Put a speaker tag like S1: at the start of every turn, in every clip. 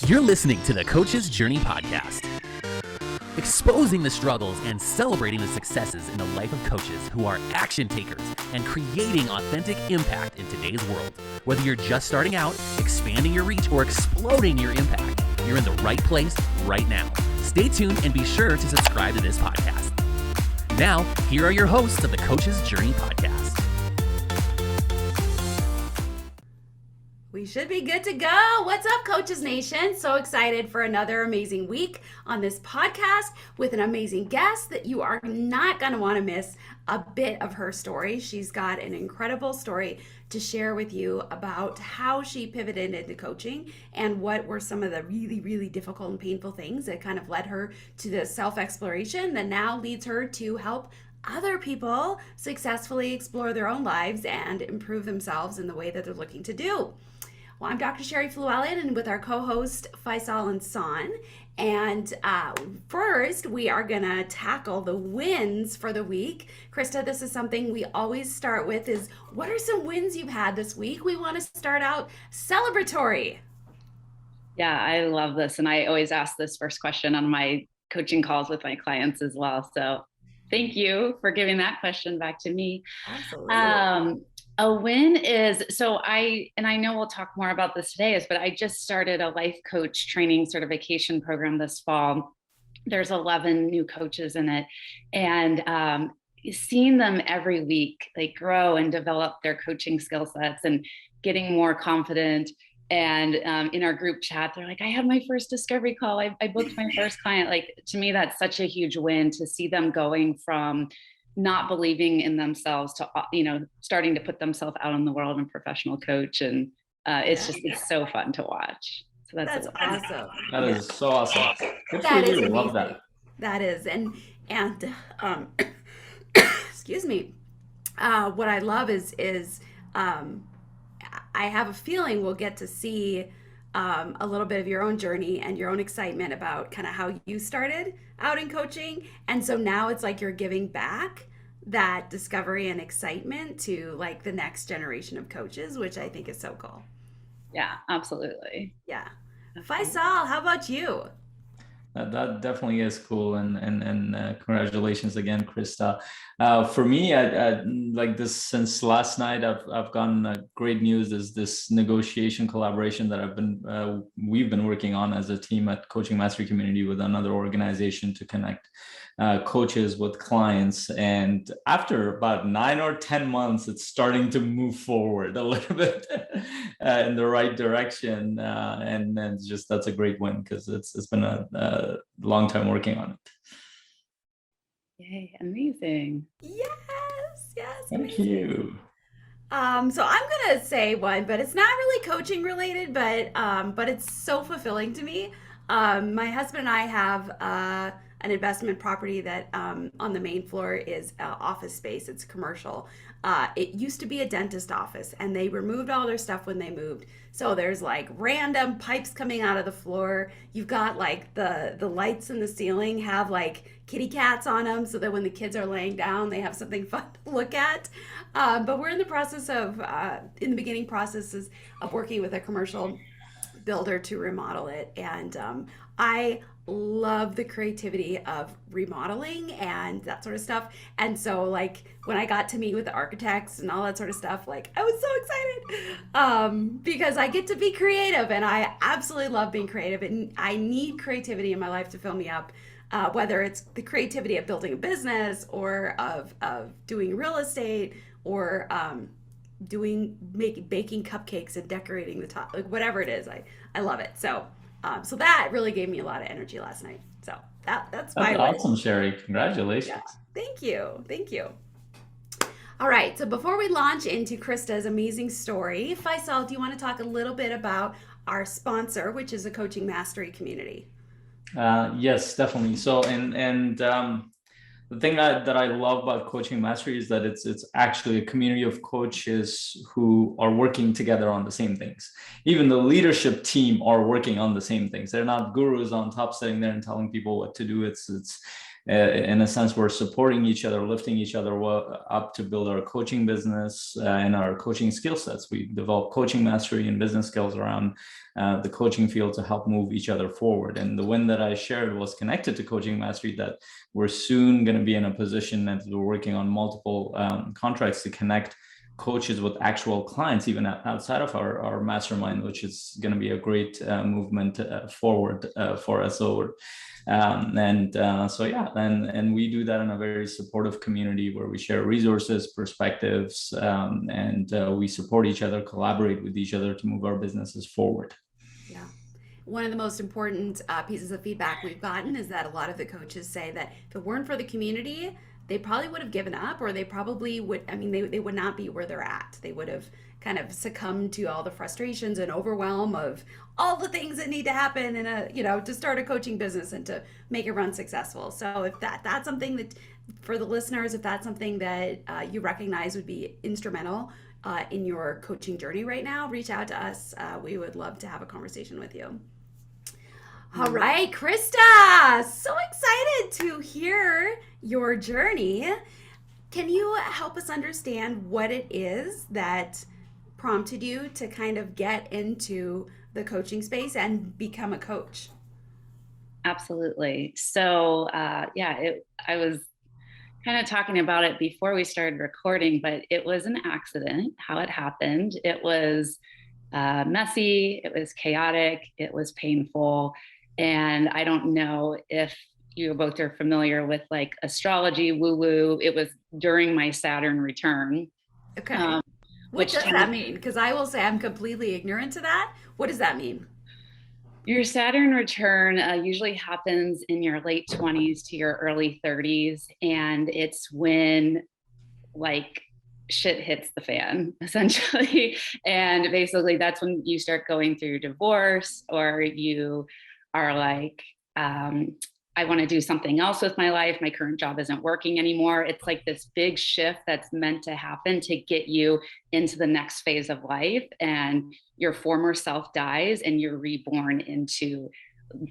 S1: You're listening to the Coach's Journey podcast, exposing the struggles and celebrating the successes in the life of coaches who are action takers and creating authentic impact in today's world. Whether you're just starting out, expanding your reach, or exploding your impact, you're in the right place right now. Stay tuned and be sure to subscribe to this podcast. Now, here are your hosts of the Coach's Journey podcast.
S2: We should be good to go. What's up, Coaches Nation? So excited for another amazing week on this podcast with an amazing guest that you are not going to want to miss a bit of her story. She's got an incredible story to share with you about how she pivoted into coaching and what were some of the really, really difficult and painful things that kind of led her to the self-exploration that now leads her to help other people successfully explore their own lives and improve themselves in the way that they're looking to do. Well, I'm Dr. Sherry Fluellen, and with our co-host Faisal and San. And first, we are going to tackle the wins for the week. Krista, this is something we always start with is, what are some wins you've had this week? We want to start out celebratory.
S3: Yeah, I love this. And I always ask this first question on my coaching calls with my clients as well. So thank you for giving that question back to me.
S2: Absolutely.
S3: A win is, I know we'll talk more about this today, but I just started a life coach training certification program this fall. There's 11 new coaches in it, and seeing them every week, like grow and develop their coaching skill sets and getting more confident. And in our group chat, they're like, I had my first discovery call. I booked my first client. Like, to me, that's such a huge win to see them going from not believing in themselves to, starting to put themselves out in the world and professional coach. And it's so fun to watch. So
S2: that's awesome.
S4: That is so awesome. Good
S2: That
S4: for
S2: is
S4: you.
S2: amazing.
S4: Love that.
S2: That is. And excuse me. What I love is I have a feeling we'll get to see a little bit of your own journey and your own excitement about kind of how you started out in coaching. And so now it's like you're giving back that discovery and excitement to like the next generation of coaches, which I think is so cool.
S3: Yeah, absolutely.
S2: Yeah. Faisal, how about you?
S4: That definitely is cool, and congratulations again, Krista. For me, I like this since last night. I've gotten great news. Is this negotiation collaboration that we've been working on as a team at Coaching Mastery Community with another organization to connect coaches with clients. And after about 9 or 10 months, it's starting to move forward a little bit in the right direction. And just that's a great win because it's been a long time working on it.
S3: Yay, amazing.
S2: Yes,
S4: Thank
S2: amazing.
S4: you.
S2: So I'm gonna say one, but it's not really coaching related, but it's so fulfilling to me. My husband and I have an investment property that on the main floor is office space. It's commercial. It used to be a dentist office, and they removed all their stuff when they moved. So there's like random pipes coming out of the floor. You've got like the lights in the ceiling have like kitty cats on them so that when the kids are laying down, they have something fun to look at. But we're in the process of, in the beginning processes of working with a commercial builder to remodel it. And I love the creativity of remodeling and that sort of stuff. And so like when I got to meet with the architects and all that sort of stuff, like I was so excited because I get to be creative, and I absolutely love being creative, and I need creativity in my life to fill me up. Whether it's the creativity of building a business or of doing real estate or baking cupcakes and decorating the top, like whatever it is, I love it. So that really gave me a lot of energy last night. So that's my
S4: awesome, Sherry. Congratulations.
S2: Yeah. Thank you. All right. So before we launch into Krista's amazing story, Faisal, do you want to talk a little bit about our sponsor, which is a Coaching Mastery community?
S4: Yes, definitely. So, and the thing that I love about Coaching Mastery is that it's actually a community of coaches who are working together on the same things. Even the leadership team are working on the same things. They're not gurus on top sitting there and telling people what to do. It's in a sense, we're supporting each other, lifting each other up to build our coaching business and our coaching skill sets. We develop coaching mastery and business skills around the coaching field to help move each other forward. And the win that I shared was connected to coaching mastery, that we're soon going to be in a position that we're working on multiple contracts to connect coaches with actual clients, even outside of our mastermind, which is going to be a great movement forward for us. So we do that in a very supportive community where we share resources, perspectives, and we support each other, collaborate with each other to move our businesses forward.
S2: Yeah. One of the most important pieces of feedback we've gotten is that a lot of the coaches say that if it weren't for the community, they probably would have given up, or they probably would, they would not be where they're at. They would have kind of succumbed to all the frustrations and overwhelm of all the things that need to happen in to start a coaching business and to make it run successful. So if that's something that, for the listeners, if that's something that you recognize would be instrumental in your coaching journey right now, reach out to us. We would love to have a conversation with you. All right, Krista, so excited to hear your journey. Can you help us understand what it is that prompted you to kind of get into the coaching space and become a coach?
S3: Absolutely. So, I was kind of talking about it before we started recording, but it was an accident how it happened. It was messy, it was chaotic, it was painful. And I don't know if you both are familiar with like astrology, woo-woo. It was during my Saturn return.
S2: Okay. What does that mean? Because I will say I'm completely ignorant to that. What does that mean?
S3: Your Saturn return usually happens in your late 20s to your early 30s. And it's when like shit hits the fan, essentially. And basically that's when you start going through divorce, or you are like, I want to do something else with my life. My current job isn't working anymore. It's like this big shift that's meant to happen to get you into the next phase of life. And your former self dies and you're reborn into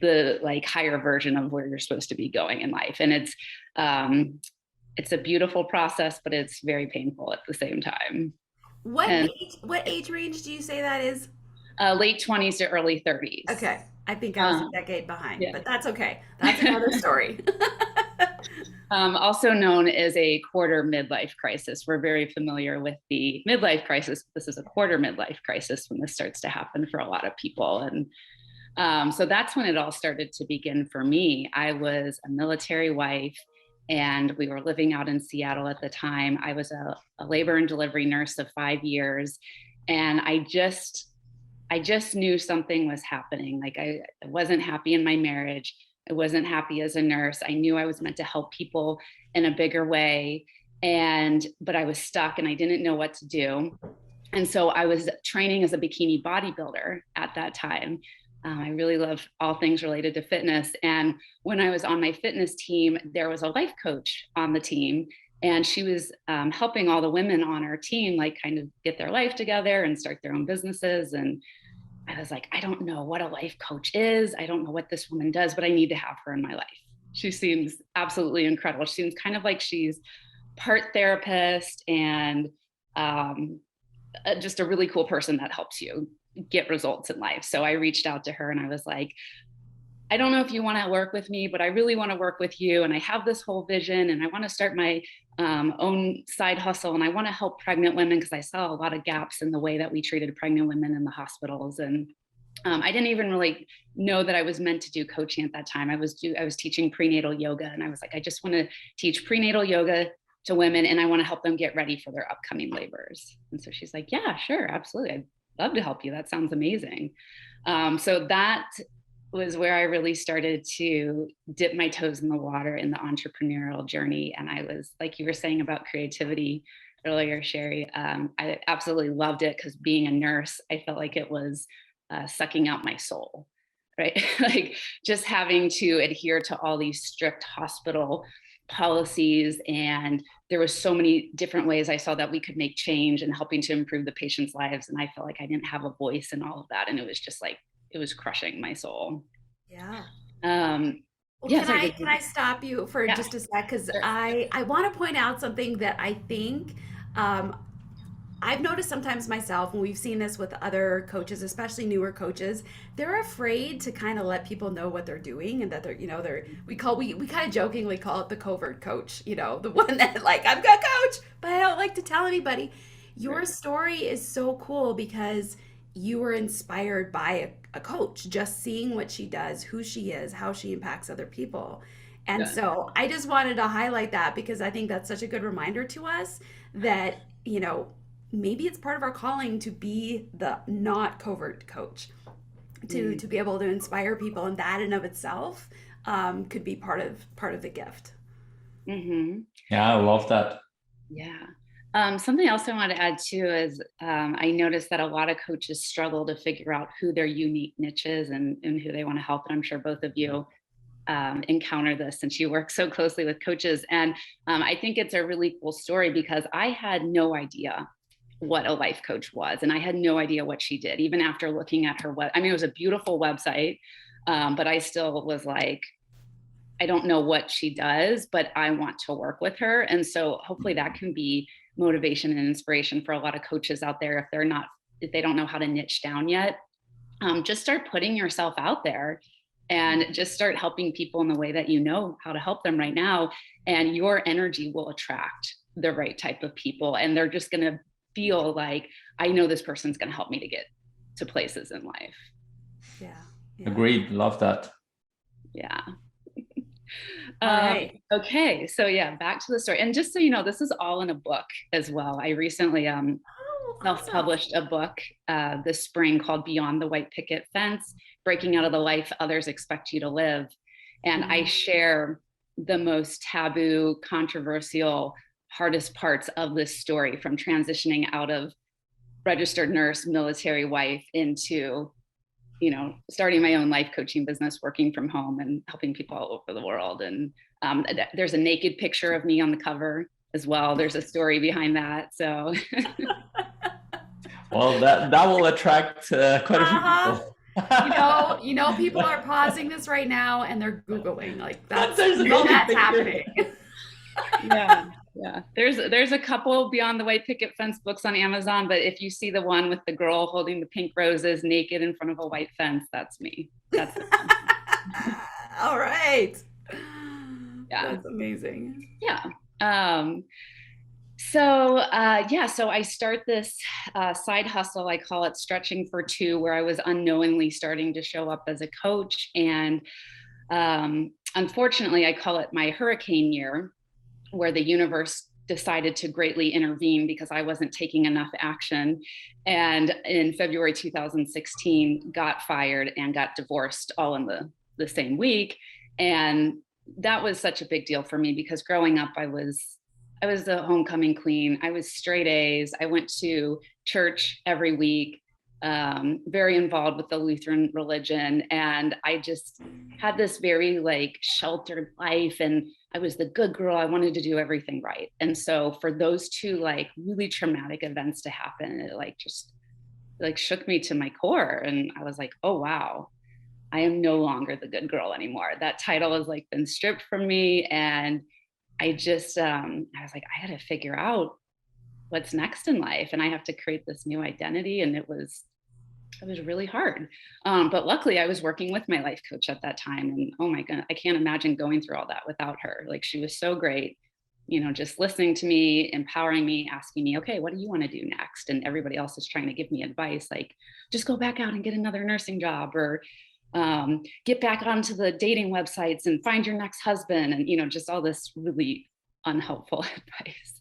S3: the like higher version of where you're supposed to be going in life. And it's a beautiful process, but it's very painful at the same time.
S2: What age range do you say that is?
S3: Late 20s to early 30s.
S2: Okay. I think I was a decade behind, but that's okay. That's another story.
S3: Also known as a quarter midlife crisis. We're very familiar with the midlife crisis. This is a quarter midlife crisis when this starts to happen for a lot of people. And so that's when it all started to begin for me. I was a military wife, and we were living out in Seattle at the time. I was a labor and delivery nurse of 5 years. And I just knew something was happening. Like I wasn't happy in my marriage. I wasn't happy as a nurse. I knew I was meant to help people in a bigger way. But I was stuck and I didn't know what to do. And so I was training as a bikini bodybuilder at that time. I really love all things related to fitness. And when I was on my fitness team, there was a life coach on the team. And she was helping all the women on our team, like kind of get their life together and start their own businesses. And I was like, I don't know what a life coach is. I don't know what this woman does, but I need to have her in my life. She seems absolutely incredible. She seems kind of like she's part therapist and just a really cool person that helps you get results in life. So I reached out to her and I was like, I don't know if you want to work with me, but I really want to work with you. And I have this whole vision and I want to start my own side hustle. And I want to help pregnant women because I saw a lot of gaps in the way that we treated pregnant women in the hospitals. And I didn't even really know that I was meant to do coaching at that time. I was teaching prenatal yoga. And I was like, I just want to teach prenatal yoga to women and I want to help them get ready for their upcoming labors. And so she's like, yeah, sure, absolutely. I'd love to help you. That sounds amazing. So that was where I really started to dip my toes in the water in the entrepreneurial journey. And I was, like you were saying about creativity earlier, Sherry, I absolutely loved it because being a nurse, I felt like it was sucking out my soul, right? Like just having to adhere to all these strict hospital policies. And there was so many different ways I saw that we could make change and helping to improve the patients' lives. And I felt like I didn't have a voice in all of that. And it was just like, it was crushing my soul.
S2: Yeah. Well,
S3: Yeah,
S2: can I stop you for
S3: yeah,
S2: just a sec? Because
S3: sure.
S2: I want to point out something that I think um, I've noticed sometimes myself, and we've seen this with other coaches, especially newer coaches, they're afraid to kind of let people know what they're doing, and that they're, we kind of jokingly call it the covert coach, the one that like, I'm gonna coach, but I don't like to tell anybody. Your
S4: Right.
S2: story is so cool because you were inspired by a coach, just seeing what she does, who she is, how she impacts other people. And
S3: Yeah.
S2: so I just wanted to highlight that because I think that's such a good reminder to us that, maybe it's part of our calling to be the not covert coach, to be able to inspire people, and that in of itself could be part of the gift.
S3: Mm-hmm.
S4: Yeah, I love that.
S3: Yeah. Something else I want to add too is I noticed that a lot of coaches struggle to figure out who their unique niche is and who they want to help. And I'm sure both of you encounter this since you work so closely with coaches. And I think it's a really cool story because I had no idea what a life coach was. And I had no idea what she did, even after looking at her it was a beautiful website, but I still was like, I don't know what she does, but I want to work with her. And so hopefully that can be motivation and inspiration for a lot of coaches out there if they don't know how to niche down yet. Just start putting yourself out there and just start helping people in the way that you know how to help them right now. And your energy will attract the right type of people. And they're just going to feel like, I know this person's going to help me to get to places in life.
S2: Yeah.
S4: Agreed. Love that.
S3: Yeah.
S2: All right.
S3: Okay. So yeah, back to the story. And just so you know, this is all in a book as well. I recently
S2: Oh,
S3: self-published a book this spring called Beyond the White Picket Fence, Breaking Out of the Life Others Expect You to Live. And I share the most taboo, controversial, hardest parts of this story, from transitioning out of registered nurse, military wife into, starting my own life coaching business, working from home and helping people all over the world. And there's a naked picture of me on the cover as well. There's a story behind that. So
S4: Well, that will attract quite a few people.
S2: People are pausing this right now and they're Googling. Like that's
S4: There's a naked
S2: that's
S4: picture.
S2: happening.
S3: Yeah. There's a couple Beyond the White Picket Fence books on Amazon, but if you see the one with the girl holding the pink roses naked in front of a white fence, that's me. That's it.
S2: All right.
S3: Yeah.
S2: That's amazing.
S3: Yeah. So I start this side hustle. I call it Stretching for Two, where I was unknowingly starting to show up as a coach. And unfortunately, I call it my hurricane year, where the universe decided to greatly intervene because I wasn't taking enough action. And in February 2016, got fired and got divorced all in the same week. And that was such a big deal for me because growing up, I was the homecoming queen. I was straight A's. I went to church every week, very involved with the Lutheran religion. And I just had this very sheltered life, and I was the good girl. I wanted to do everything right. And so for those two really traumatic events to happen, it just shook me to my core. And I was like, oh, wow, I am no longer the good girl anymore. That title has been stripped from me. And I just, I was like, I had to figure out what's next in life, and I have to create this new identity. And it was really hard. But luckily I was working with my life coach at that time, and oh my God, I can't imagine going through all that without her. She was so great, just listening to me, empowering me, asking me, okay, what do you want to do next? And everybody else is trying to give me advice, just go back out and get another nursing job, or get back onto the dating websites and find your next husband, and just all this really unhelpful advice.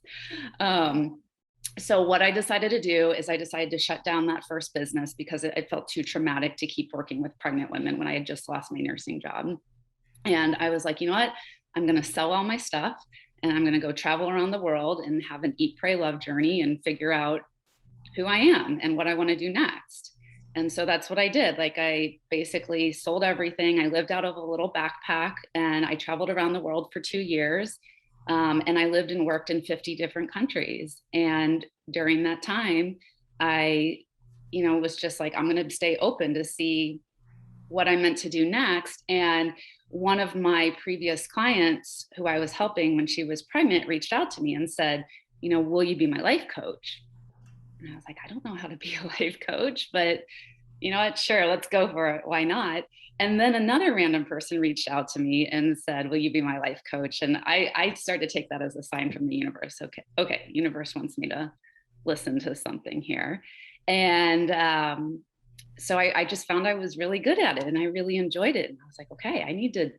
S3: So what I decided to do is I decided to shut down that first business because it felt too traumatic to keep working with pregnant women when I had just lost my nursing job. And I was like, you know what, I'm going to sell all my stuff and I'm going to go travel around the world and have an eat, pray, love journey and figure out who I am and what I want to do next. And so that's what I did. I basically sold everything. I lived out of a little backpack and I traveled around the world for 2 years. And I lived and worked in 50 different countries. And during that time, I, was just like, I'm going to stay open to see what I meant to do next. And one of my previous clients who I was helping when she was pregnant reached out to me and said, will you be my life coach? And I was like, I don't know how to be a life coach, but you know what, sure, let's go for it. Why not? And then another random person reached out to me and said, will you be my life coach? And I started to take that as a sign from the universe. Okay, universe wants me to listen to something here. And so I just found I was really good at it and I really enjoyed it. And I was like, okay, I need to,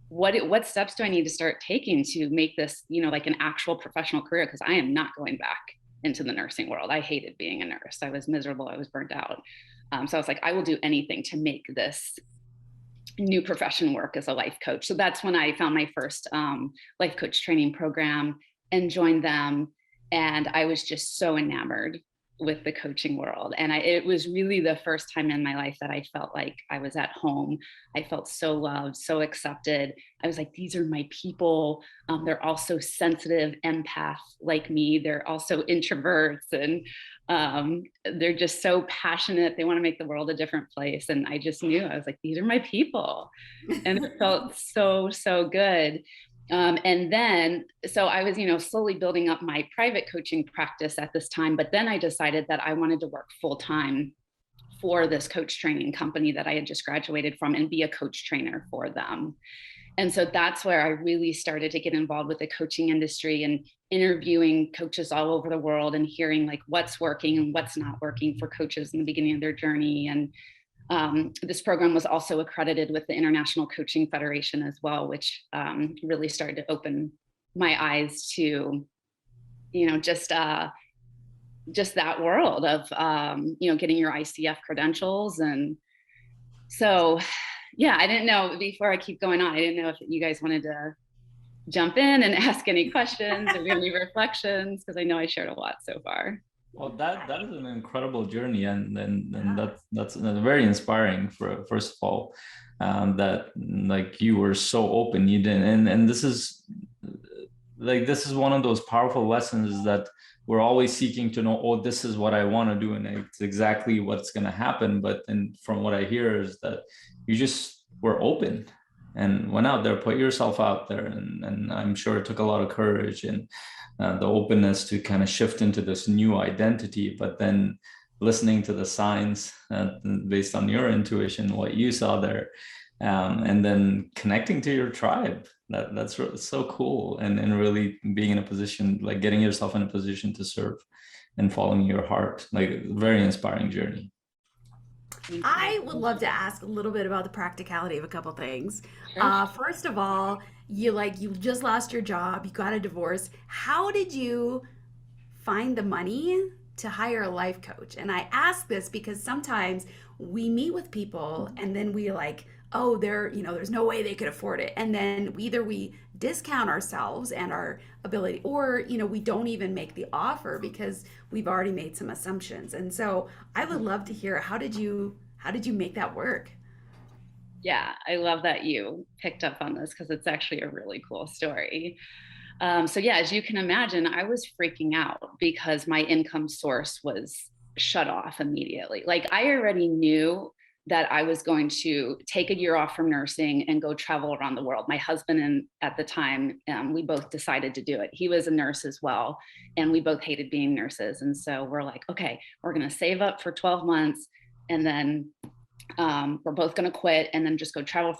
S3: what steps do I need to start taking to make this, like an actual professional career? Because I am not going back into the nursing world. I hated being a nurse. I was miserable. I was burnt out. So I was like, I will do anything to make this new profession work as a life coach. So that's when I found my first life coach training program and joined them. And I was just so enamored with the coaching world. And it was really the first time in my life that I felt like I was at home. I felt so loved, so accepted. I was like, these are my people. They're also sensitive empaths like me. They're also introverts and they're just so passionate. They want to make the world a different place. And I just knew, I was like, these are my people. And it felt so, so good. And then, so I was, slowly building up my private coaching practice at this time, but then I decided that I wanted to work full time for this coach training company that I had just graduated from and be a coach trainer for them. And so that's where I really started to get involved with the coaching industry and interviewing coaches all over the world and hearing like what's working and what's not working for coaches in the beginning of their journey. And this program was also accredited with the International Coaching Federation as well, which really started to open my eyes to, just that world of, getting your ICF credentials. And so, yeah, I didn't know, before I keep going on, I didn't know if you guys wanted to jump in and ask any questions or any reflections, because I know I shared a lot so far.
S4: Well, that is an incredible journey, and that's very inspiring. First of all, that like you were so open, you didn't, and this is one of those powerful lessons that we're always seeking to know. Oh, this is what I want to do, and it's exactly what's going to happen. But then, from what I hear, is that you just were open and went out there, put yourself out there, and I'm sure it took a lot of courage and the openness to kind of shift into this new identity, but then listening to the signs based on your intuition, what you saw there, and then connecting to your tribe. That's so cool, and really being in a position, like getting yourself in a position to serve and following your heart. Like, very inspiring journey.
S2: I would love to ask a little bit about the practicality of a couple things.
S3: Sure.
S2: First of all, you just lost your job, you got a divorce. How did you find the money to hire a life coach? And I ask this because sometimes we meet with people and then we like, oh, there's no way they could afford it. And then either we discount ourselves and our ability, or, we don't even make the offer because we've already made some assumptions. And so I would love to hear, how did you make that work?
S3: Yeah, I love that you picked up on this because it's actually a really cool story. So yeah, as you can imagine, I was freaking out because my income source was shut off immediately. Like, I already knew that I was going to take a year off from nursing and go travel around the world. My husband and at the time, we both decided to do it. He was a nurse as well, and we both hated being nurses. And so we're like, okay, we're going to save up for 12 months and then we're both going to quit and then just go travel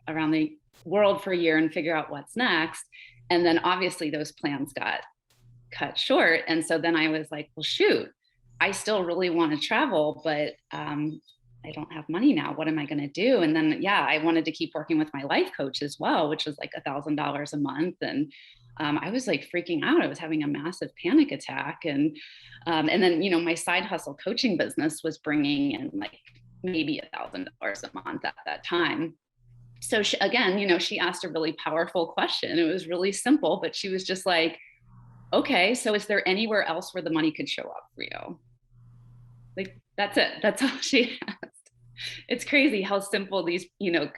S3: around the world for a year and figure out what's next. And then obviously those plans got cut short. And so then I was like, well, shoot, I still really want to travel, but I don't have money now. What am I going to do? And then, yeah, I wanted to keep working with my life coach as well, which was like $1,000 a month. And I was like freaking out. I was having a massive panic attack. And then, my side hustle coaching business was bringing in like maybe $1,000 a month at that time. So she asked a really powerful question. It was really simple, but she was just like, okay, so is there anywhere else where the money could show up for you? Like, that's it. That's all she asked. It's crazy how simple these,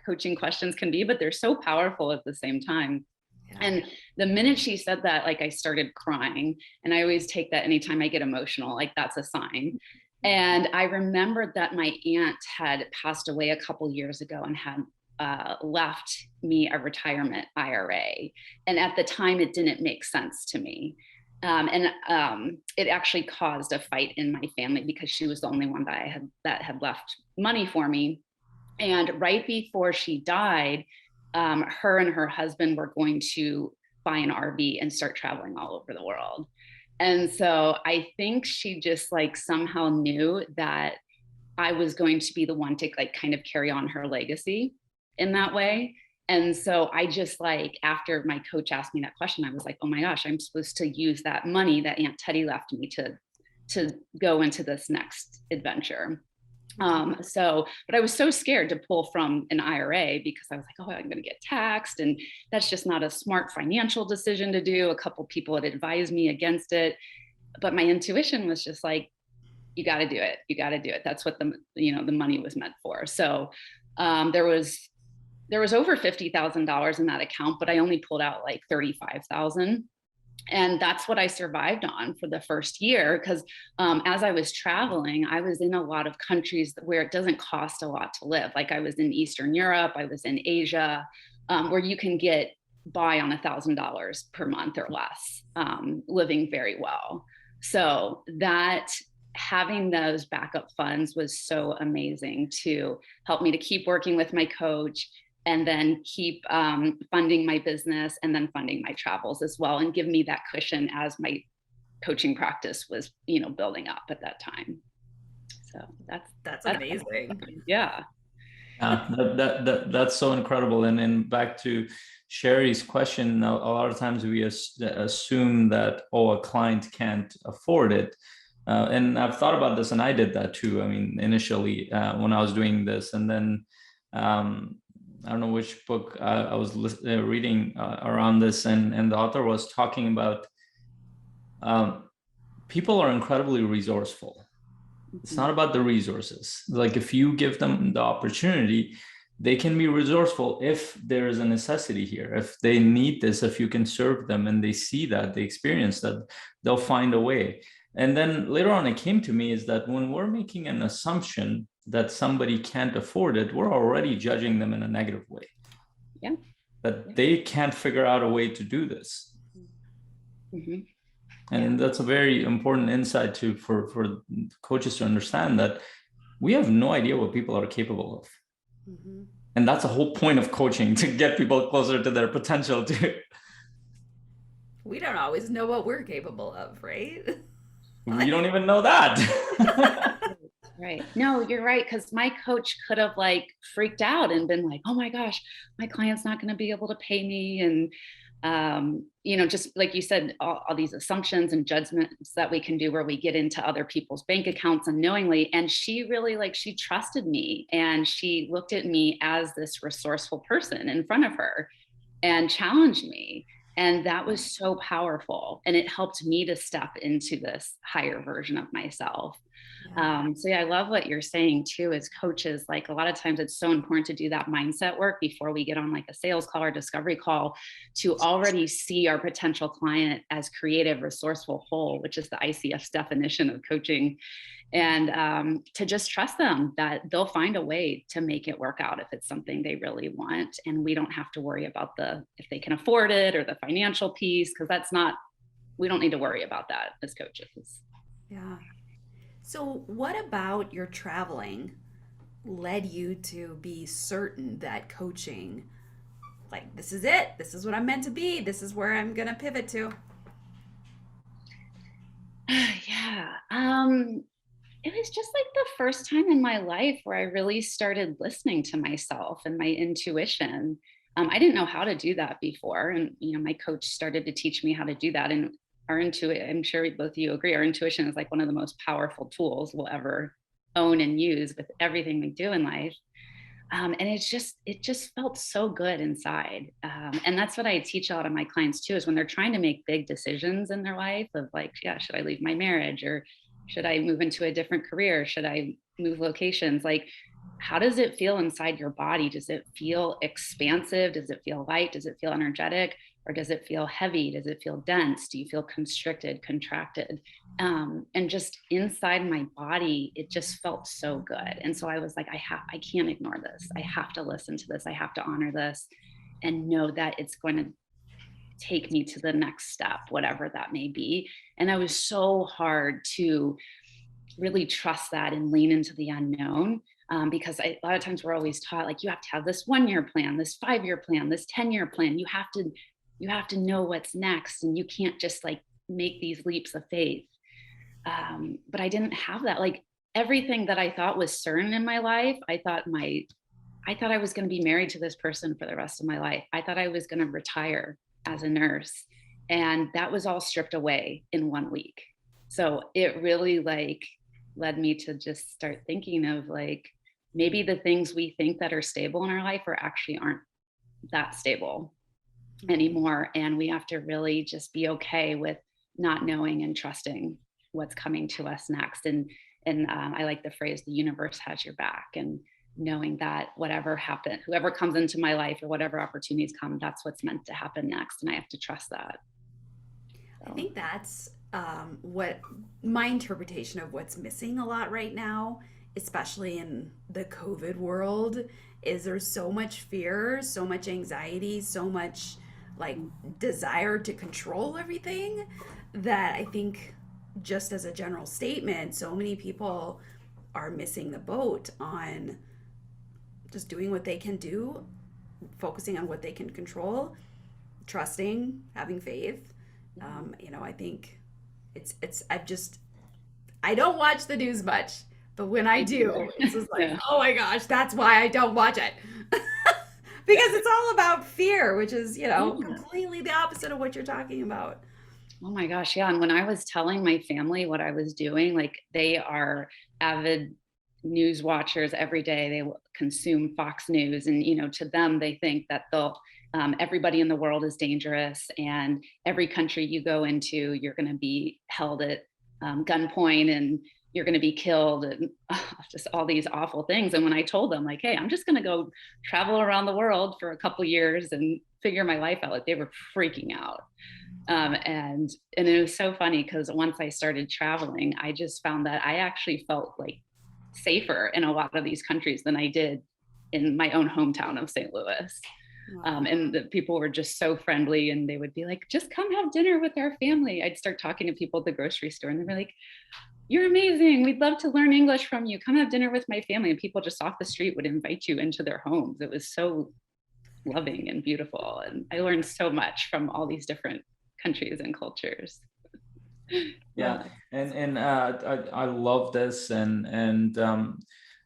S3: coaching questions can be, but they're so powerful at the same time. Yeah. And the minute she said that, like, I started crying, and I always take that anytime I get emotional, like that's a sign. And I remembered that my aunt had passed away a couple years ago and had left me a retirement IRA. And at the time, it didn't make sense to me. It actually caused a fight in my family because she was the only one that had left money for me. And right before she died, her and her husband were going to buy an RV and start traveling all over the world. And so I think she just like somehow knew that I was going to be the one to like kind of carry on her legacy in that way. And so I just like, after my coach asked me that question, I was like, oh my gosh, I'm supposed to use that money that Aunt Teddy left me to go into this next adventure. But I was so scared to pull from an IRA because I was like, oh, I'm going to get taxed. And that's just not a smart financial decision to do. A couple people had advised me against it, but my intuition was just like, you got to do it. You got to do it. That's what the money was meant for. So there was over $50,000 in that account, but I only pulled out like 35,000. And that's what I survived on for the first year. Because as I was traveling, I was in a lot of countries where it doesn't cost a lot to live. Like I was in Eastern Europe, I was in Asia, where you can get by on $1,000 per month or less, living very well. So that having those backup funds was so amazing to help me to keep working with my coach, and then keep funding my business, and then funding my travels as well, and give me that cushion as my coaching practice was, building up at that time. So
S2: that's amazing.
S3: Yeah.
S4: That's so incredible. And back to Sherry's question, a lot of times we assume that, a client can't afford it. And I've thought about this, and I did that too. I mean, initially when I was doing this, and then I don't know which book I was reading around this, and the author was talking about people are incredibly resourceful. It's not about the resources. Like if you give them the opportunity, they can be resourceful if there is a necessity here. If they need this, if you can serve them and they see that, they experience that, they'll find a way. And then later on, it came to me is that when we're making an assumption that somebody can't afford it, we're already judging them in a negative way.
S3: Yeah.
S4: That they can't figure out a way to do this.
S3: Mm-hmm.
S4: And that's a very important insight for coaches to understand that we have no idea what people are capable of. Mm-hmm. And that's the whole point of coaching, to get people closer to their potential too.
S2: We don't always know what we're capable of, right?
S4: We don't even know that.
S3: Right. No, you're right. Because my coach could have like freaked out and been like, oh my gosh, my client's not going to be able to pay me. And, just like you said, all these assumptions and judgments that we can do where we get into other people's bank accounts unknowingly. And she really she trusted me, and she looked at me as this resourceful person in front of her and challenged me. And that was so powerful. And it helped me to step into this higher version of myself. Yeah. I love what you're saying too, as coaches. Like a lot of times it's so important to do that mindset work before we get on like a sales call or discovery call, to already see our potential client as creative, resourceful, whole, which is the ICF's definition of coaching. And to just trust them that they'll find a way to make it work out if it's something they really want. And we don't have to worry about if they can afford it or the financial piece, because we don't need to worry about that as coaches.
S2: Yeah. So what about your traveling led you to be certain that coaching, like, this is it, this is what I'm meant to be, this is where I'm going to pivot to?
S3: Yeah. It was just like the first time in my life where I really started listening to myself and my intuition. I didn't know how to do that before. And, my coach started to teach me how to do that. And our intuition, I'm sure both of you agree, our intuition is like one of the most powerful tools we'll ever own and use with everything we do in life. And it just felt so good inside. And that's what I teach a lot of my clients too, is when they're trying to make big decisions in their life of like, yeah, should I leave my marriage, or should I move into a different career? Should I move locations? Like, how does it feel inside your body? Does it feel expansive? Does it feel light? Does it feel energetic? Or does it feel heavy? Does it feel dense? Do you feel constricted, contracted? And just inside my body, it just felt so good. And so I was like, I can't ignore this. I have to listen to this. I have to honor this and know that it's going to take me to the next step, whatever that may be. And I was so hard to really trust that and lean into the unknown. Because a lot of times we're always taught, like, you have to have this 1-year plan, this 5-year plan, this 10-year plan. You have to know what's next, and you can't just like make these leaps of faith. But I didn't have that. Like, everything that I thought was certain in my life, I thought I was going to be married to this person for the rest of my life. I thought I was going to retire as a nurse, and that was all stripped away in 1 week. So it really like led me to just start thinking of like, maybe the things we think that are stable in our life aren't that stable anymore. And we have to really just be okay with not knowing and trusting what's coming to us next. And I like the phrase, the universe has your back, and knowing that whatever happened, whoever comes into my life or whatever opportunities come, that's what's meant to happen next. And I have to trust that.
S2: I think that's what my interpretation of what's missing a lot right now, especially in the COVID world, is there's so much fear, so much anxiety, so much like desire to control everything, that I think, just as a general statement, so many people are missing the boat on just doing what they can do, focusing on what they can control, trusting, having faith. I think I don't watch the news much, but when I do, it's just like, oh my gosh, that's why I don't watch it. Because it's all about fear, which is, completely the opposite of what you're talking about.
S3: Oh my gosh. Yeah. And when I was telling my family what I was doing, like, they are avid news watchers every day. They consume Fox News, and, to them, they think that everybody in the world is dangerous, and every country you go into, you're going to be held at gunpoint, and you're going to be killed, and just all these awful things. And when I told them, like, hey, I'm just going to go travel around the world for a couple years and figure my life out, like, they were freaking out. And it was so funny, because once I started traveling, I just found that I actually felt like safer in a lot of these countries than I did in my own hometown of St. Louis. Wow. And the people were just so friendly, and they would be like, just come have dinner with our family. I'd start talking to people at the grocery store, and they'd be like, you're amazing. We'd love to learn English from you. Come have dinner with my family. And people just off the street would invite you into their homes. It was so loving and beautiful. And I learned so much from all these different countries and cultures.
S4: Yeah, and I love this, and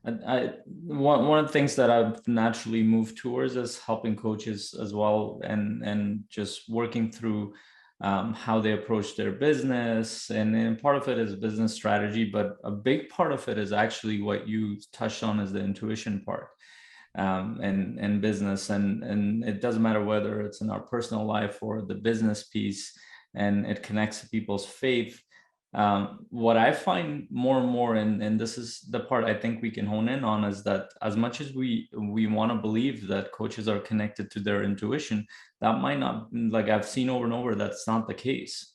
S4: one of the things that I've naturally moved towards is helping coaches as well, and just working through how they approach their business, and part of it is business strategy, but a big part of it is actually what you touched on, is the intuition part. And business, and it doesn't matter whether it's in our personal life or the business piece, and it connects to people's faith. What I find more and more, and this is the part I think we can hone in on, is that as much as we want to believe that coaches are connected to their intuition, that might not, like I've seen over and over, that's not the case.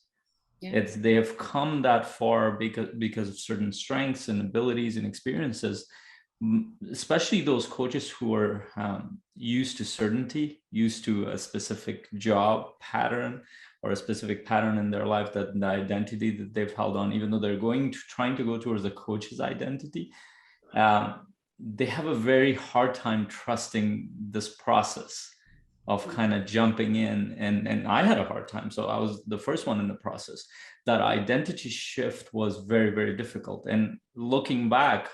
S4: Yeah. They have come that far because of certain strengths and abilities and experiences, especially those coaches who are used to certainty, used to a specific job pattern or a specific pattern in their life, that the identity that they've held on, even though they're trying to go towards a coach's identity, they have a very hard time trusting this process of kind of jumping in. And I had a hard time. So I was the first one in the process. That identity shift was very, very difficult. And looking back,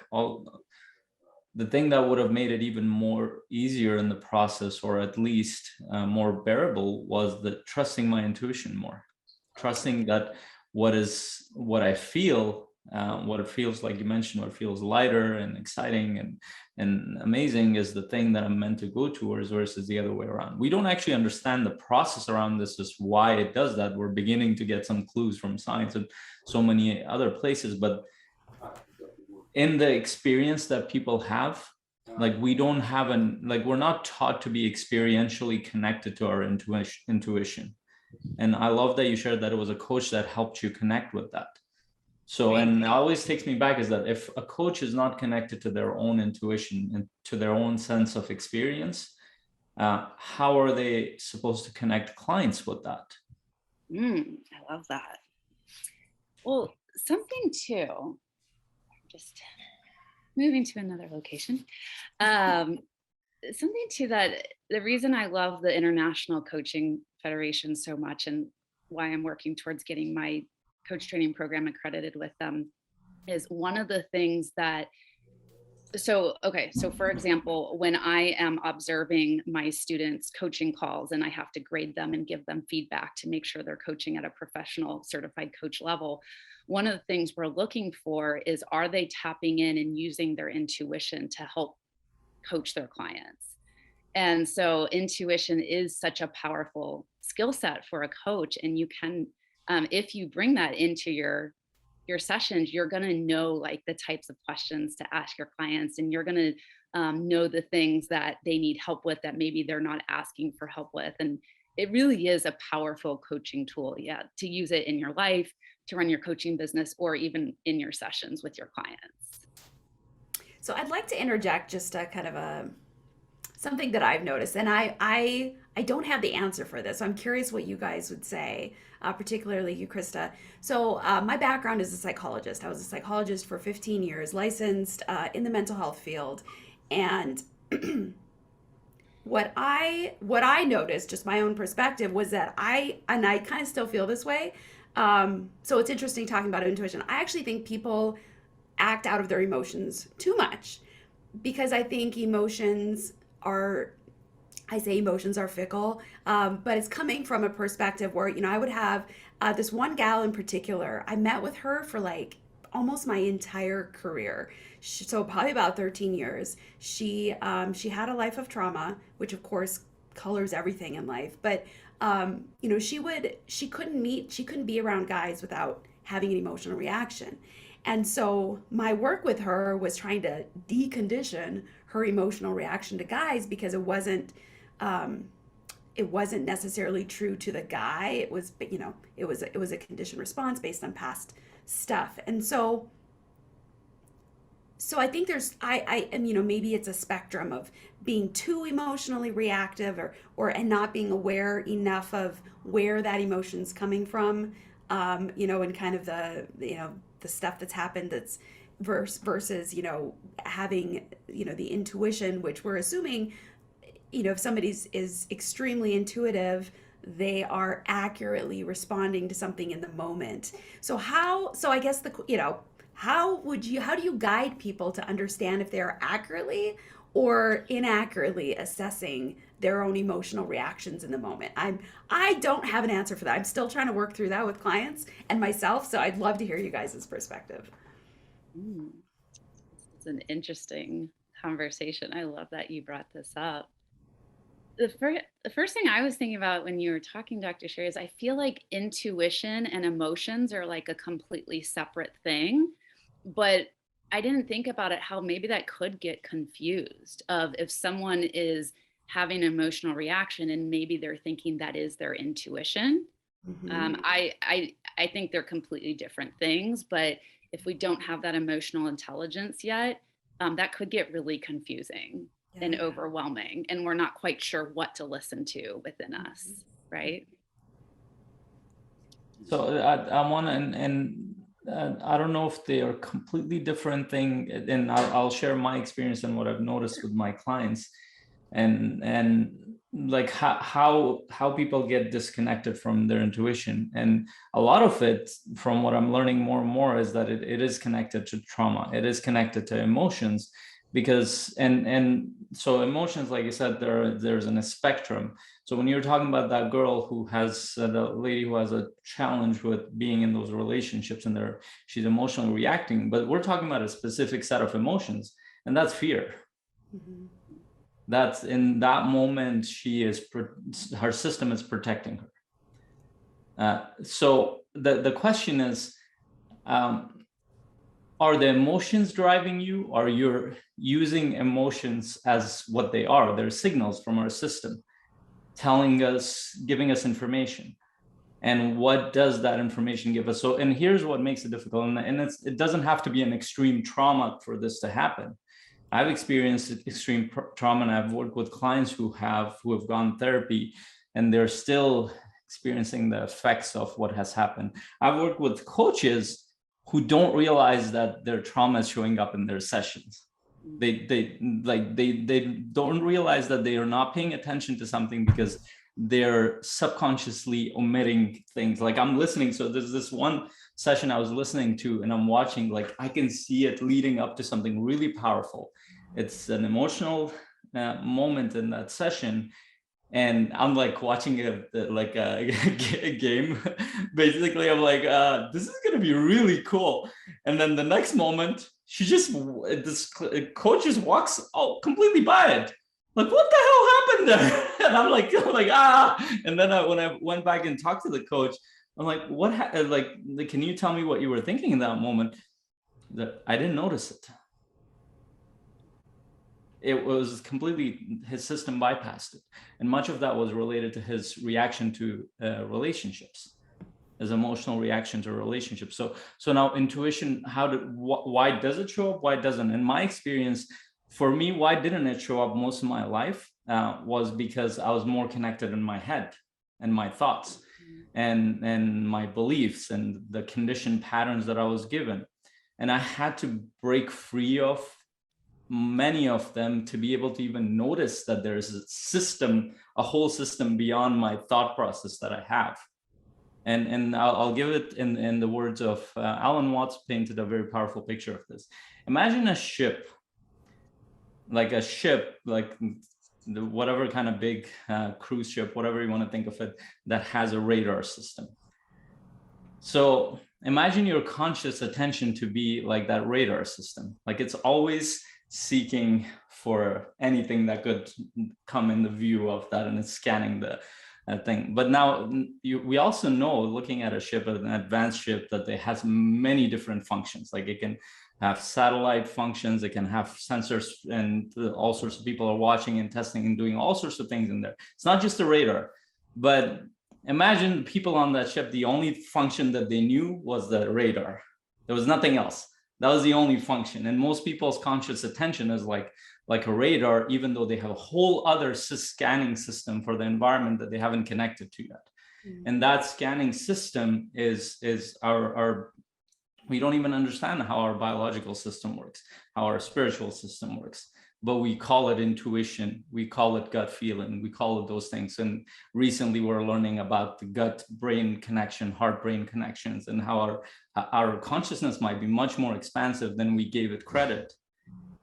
S4: the thing that would have made it even more easier in the process, or at least more bearable, was the trusting my intuition more, trusting that what I feel, what it feels like, you mentioned, what feels lighter and exciting and amazing, is the thing that I'm meant to go towards, versus the other way around. We don't actually understand the process around this, is why it does that. We're beginning to get some clues from science and so many other places, but in the experience that people have, Like we don't have we're not taught to be experientially connected to our intuition. And I love that you shared that it was a coach that helped you connect with that. So, and it always takes me back is that if a coach is not connected to their own intuition and to their own sense of experience, how are they supposed to connect clients with that?
S3: I love that. Well, something too, just moving to another location. Something too that the reason I love the International Coaching Federation so much and why I'm working towards getting my coach training program accredited with them is one of the things that, so for example, when I am observing my students' coaching calls and I have to grade them and give them feedback to make sure they're coaching at a professional certified coach level, one of the things we're looking for is, are they tapping in and using their intuition to help coach their clients? And so intuition is such a powerful skill set for a coach. And you can, if you bring that into your sessions, you're going to know like the types of questions to ask your clients, and you're going to know the things that they need help with that maybe they're not asking for help with. And it really is a powerful coaching tool, to use it in your life, to run your coaching business, or even in your sessions with your clients.
S2: So I'd like to interject just a kind of something that I've noticed, and I don't have the answer for this. So I'm curious what you guys would say, particularly you, Krista. So my background is a psychologist. I was a psychologist for 15 years, licensed in the mental health field, and what I noticed, just my own perspective, was that I kind of still feel this way. So it's interesting talking about intuition. I actually think people act out of their emotions too much, because I think emotions are fickle, but it's coming from a perspective where, I would have this one gal in particular. I met with her for like almost my entire career. So probably about 13 years. She had a life of trauma, which of course colors everything in life. But she couldn't be around guys without having an emotional reaction. And so my work with her was trying to decondition her emotional reaction to guys, because it wasn't necessarily true to the guy. It was, it was a conditioned response based on past stuff. And so I think there's, and maybe it's a spectrum of being too emotionally reactive and not being aware enough of where that emotion's coming from, and kind of the stuff that's happened that's versus, having, the intuition, which we're assuming, if somebody is extremely intuitive, they are accurately responding to something in the moment. So I guess how do you guide people to understand if they're accurately or inaccurately assessing their own emotional reactions in the moment? I don't have an answer for that. I'm still trying to work through that with clients and myself. So I'd love to hear you guys' perspective.
S3: It's an interesting conversation. I love that you brought this up. The first thing I was thinking about when you were talking, Dr. Sherry, is I feel like intuition and emotions are like a completely separate thing, but I didn't think about it how maybe that could get confused of if someone is having an emotional reaction and maybe they're thinking that is their intuition. Mm-hmm. I think they're completely different things, but if we don't have that emotional intelligence yet, that could get really confusing and overwhelming, and we're not quite sure what to listen to within us, right?
S4: So I want to, and I don't know if they are completely different thing, and I'll share my experience and what I've noticed with my clients, and like how people get disconnected from their intuition. And a lot of it, from what I'm learning more and more, is that it is connected to trauma. It is connected to emotions, because and so emotions, like you said, there's a spectrum. So when you're talking about that girl who has the lady who has a challenge with being in those relationships, and she's emotionally reacting, but we're talking about a specific set of emotions, and that's fear. Mm-hmm. That's in that moment, her system is protecting her. So the question is, are the emotions driving you, or you're using emotions as what they are? They're signals from our system telling us, giving us information. And what does that information give us? So, and here's what makes it difficult. And it doesn't have to be an extreme trauma for this to happen. I've experienced extreme trauma, and I've worked with clients who have gone therapy, and they're still experiencing the effects of what has happened. I've worked with coaches who don't realize that their trauma is showing up in their sessions. They don't realize that they are not paying attention to something because they're subconsciously omitting things. Like, I'm listening. So there's this one session I was listening to, and I'm watching, like, I can see it leading up to something really powerful. It's an emotional moment in that session. And I'm like watching a game. Basically, I'm like, this is going to be really cool. And then the next moment, this coach just walks completely by it. Like, what the hell happened there? And I'm like, And then when I went back and talked to the coach, I'm like, can you tell me what you were thinking in that moment? That I didn't notice it. It was completely, his system bypassed it. And much of that was related to his reaction to relationships, his emotional reaction to relationships. So now intuition, why does it show up? Why doesn't? In my experience, for me, why didn't it show up most of my life was because I was more connected in my head and my thoughts and my beliefs and the conditioned patterns that I was given. And I had to break free of many of them to be able to even notice that there's a whole system beyond my thought process that I have. And I'll give it in the words of Alan Watts painted a very powerful picture of this. Imagine a ship, like whatever kind of big cruise ship, whatever you want to think of it, that has a radar system. So imagine your conscious attention to be like that radar system. Like, it's always seeking for anything that could come in the view of that, and it's scanning the thing. But now we also know, looking at a ship, an advanced ship, that it has many different functions. Like, it can have satellite functions, it can have sensors, and all sorts of people are watching and testing and doing all sorts of things in there. It's not just a radar. But imagine people on that ship, the only function that they knew was the radar. There was nothing else. That was the only function. And most people's conscious attention is like a radar, even though they have a whole other scanning system for the environment that they haven't connected to yet. And that scanning system is our we don't even understand how our biological system works, how our spiritual system works. But we call it intuition, we call it gut feeling, we call it those things. And recently we're learning about the gut-brain connection, heart-brain connections, and how our consciousness might be much more expansive than we gave it credit,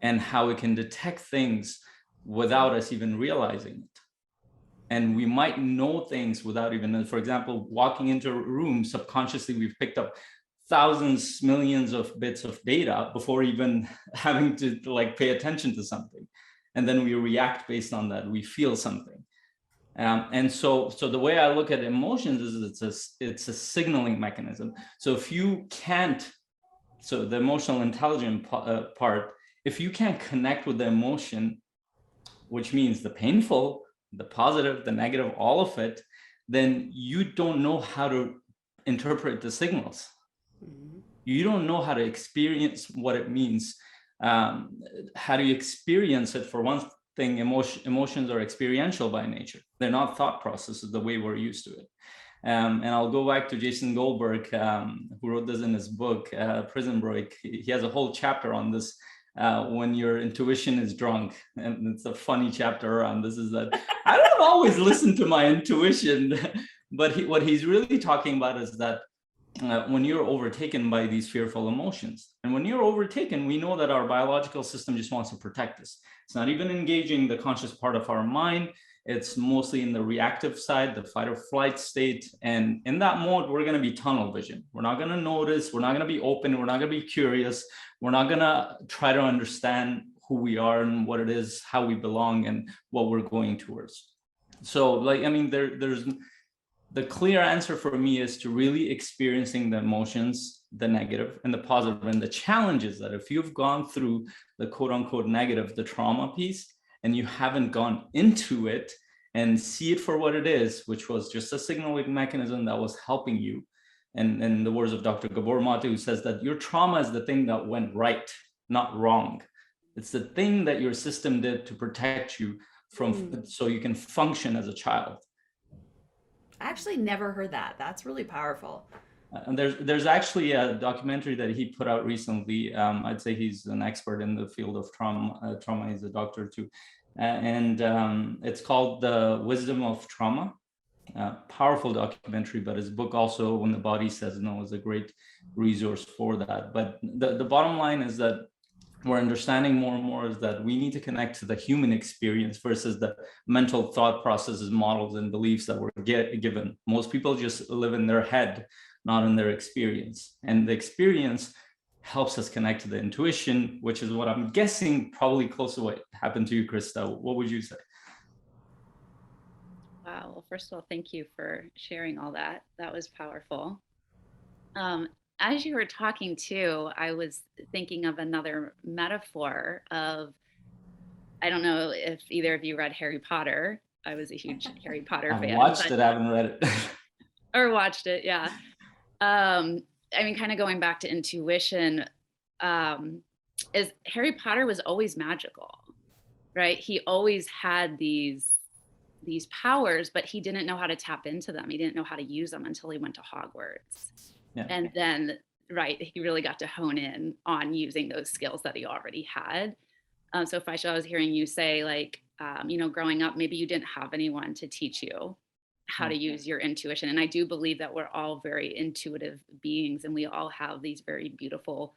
S4: and how it can detect things without us even realizing it. And we might know things without even, for example, walking into a room, subconsciously we've picked up thousands, millions of bits of data before even having to pay attention to something. And then we react based on that. We feel something. And so the way I look at emotions is it's a signaling mechanism. So if you can't, so the emotional intelligence part, if you can't connect with the emotion, which means the painful, the positive, the negative, all of it, then you don't know how to interpret the signals. You don't know how to experience what it means. How do you experience it? For one thing, emotions are experiential by nature. They're not thought processes the way we're used to it. And I'll go back to Jason Goldberg, who wrote this in his book, Prison Break. He has a whole chapter on this, when your intuition is drunk. And it's a funny chapter around this, is that I don't always listen to my intuition, but what he's really talking about is that when you're overtaken by these fearful emotions. And when you're overtaken, we know that our biological system just wants to protect us. It's not even engaging the conscious part of our mind. It's mostly in the reactive side, the fight or flight state. And in that mode, we're going to be tunnel vision. We're not going to notice. We're not going to be open. We're not going to be curious. We're not going to try to understand who we are and what it is, how we belong, and what we're going towards. So, there's the clear answer for me is to really experiencing the emotions, the negative and the positive. And the challenge is that if you've gone through the quote unquote negative, the trauma piece, and you haven't gone into it and see it for what it is, which was just a signaling mechanism that was helping you. And in the words of Dr. Gabor Mate, who says that your trauma is the thing that went right, not wrong. It's the thing that your system did to protect you from, so you can function as a child.
S2: I actually never heard that. That's really powerful.
S4: And there's actually a documentary that he put out recently. I'd say he's an expert in the field of trauma. He's a doctor too. And it's called The Wisdom of Trauma. Powerful documentary, but his book also, When the Body Says No, is a great resource for that. But the bottom line is that we're understanding more and more is that we need to connect to the human experience versus the mental thought processes, models, and beliefs that we're given. Most people just live in their head, not in their experience. And the experience helps us connect to the intuition, which is what I'm guessing probably close to what happened to you, Krista. What would you say?
S3: Wow. Well, first of all, thank you for sharing all that. That was powerful. As you were talking too, I was thinking of another metaphor of, I don't know if either of you read Harry Potter. I was a huge Harry Potter fan.
S4: I've watched it, I haven't read it.
S3: Or watched it, yeah. I mean, kind of going back to intuition, is Harry Potter was always magical, right? He always had these powers, but he didn't know how to tap into them. He didn't know how to use them until he went to Hogwarts. Yeah. And then, right, he really got to hone in on using those skills that he already had. So Faisal, I was hearing you say, like, growing up, maybe you didn't have anyone to teach you how to use your intuition. And I do believe that we're all very intuitive beings, and we all have these very beautiful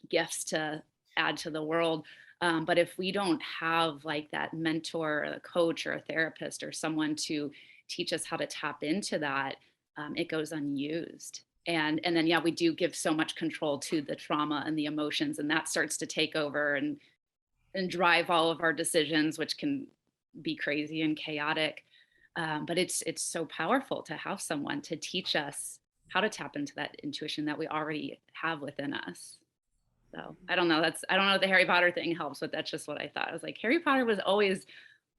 S3: gifts to add to the world. But if we don't have like that mentor or a coach or a therapist or someone to teach us how to tap into that, it goes unused. And then, yeah, we do give so much control to the trauma and the emotions, and that starts to take over and drive all of our decisions, which can be crazy and chaotic. But it's so powerful to have someone to teach us how to tap into that intuition that we already have within us. So I don't know if the Harry Potter thing helps, but that's just what I thought. I was like, Harry Potter was always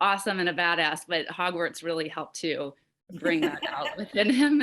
S3: awesome and a badass, but Hogwarts really helped to bring that out within him.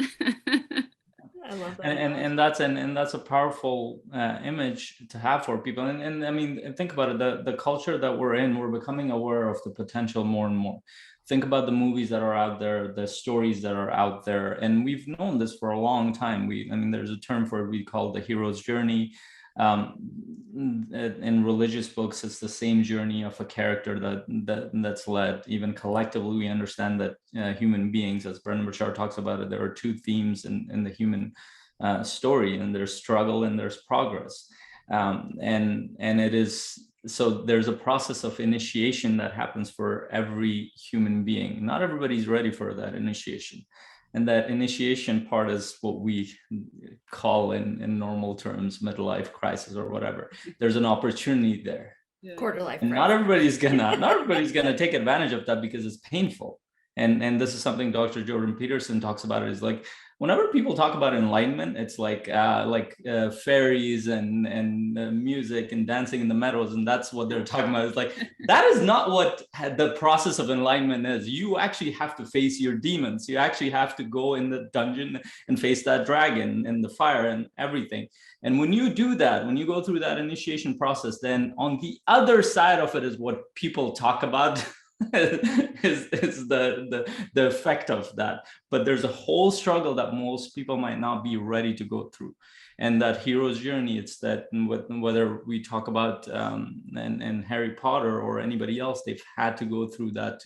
S2: I love that.
S4: And that's a powerful image to have for people. And I mean, think about it, the culture that we're in, we're becoming aware of the potential more and more. Think about the movies that are out there, the stories that are out there. And we've known this for a long time. There's a term for it we call the hero's journey. In religious books, it's the same journey of a character that's led. Even collectively, we understand that human beings, as Brendan Burchard talks about it, there are two themes in the human story, and there's struggle and there's progress. And it is, so there's a process of initiation that happens for every human being. Not everybody's ready for that initiation. And that initiation part is what we call in normal terms, midlife crisis or whatever. There's an opportunity there.
S2: Yeah. Quarter life
S4: and
S2: crisis.
S4: not everybody's gonna take advantage of that because it's painful. And this is something Dr. Jordan Peterson talks about, is like, whenever people talk about enlightenment, it's like fairies and music and dancing in the meadows, and that's what they're talking about. It's like, that is not what the process of enlightenment is. You actually have to face your demons. You actually have to go in the dungeon and face that dragon and the fire and everything. And when you do that, when you go through that initiation process, then on the other side of it is what people talk about. is the effect of that. But there's a whole struggle that most people might not be ready to go through. And that hero's journey, it's that whether we talk about and Harry Potter or anybody else, they've had to go through that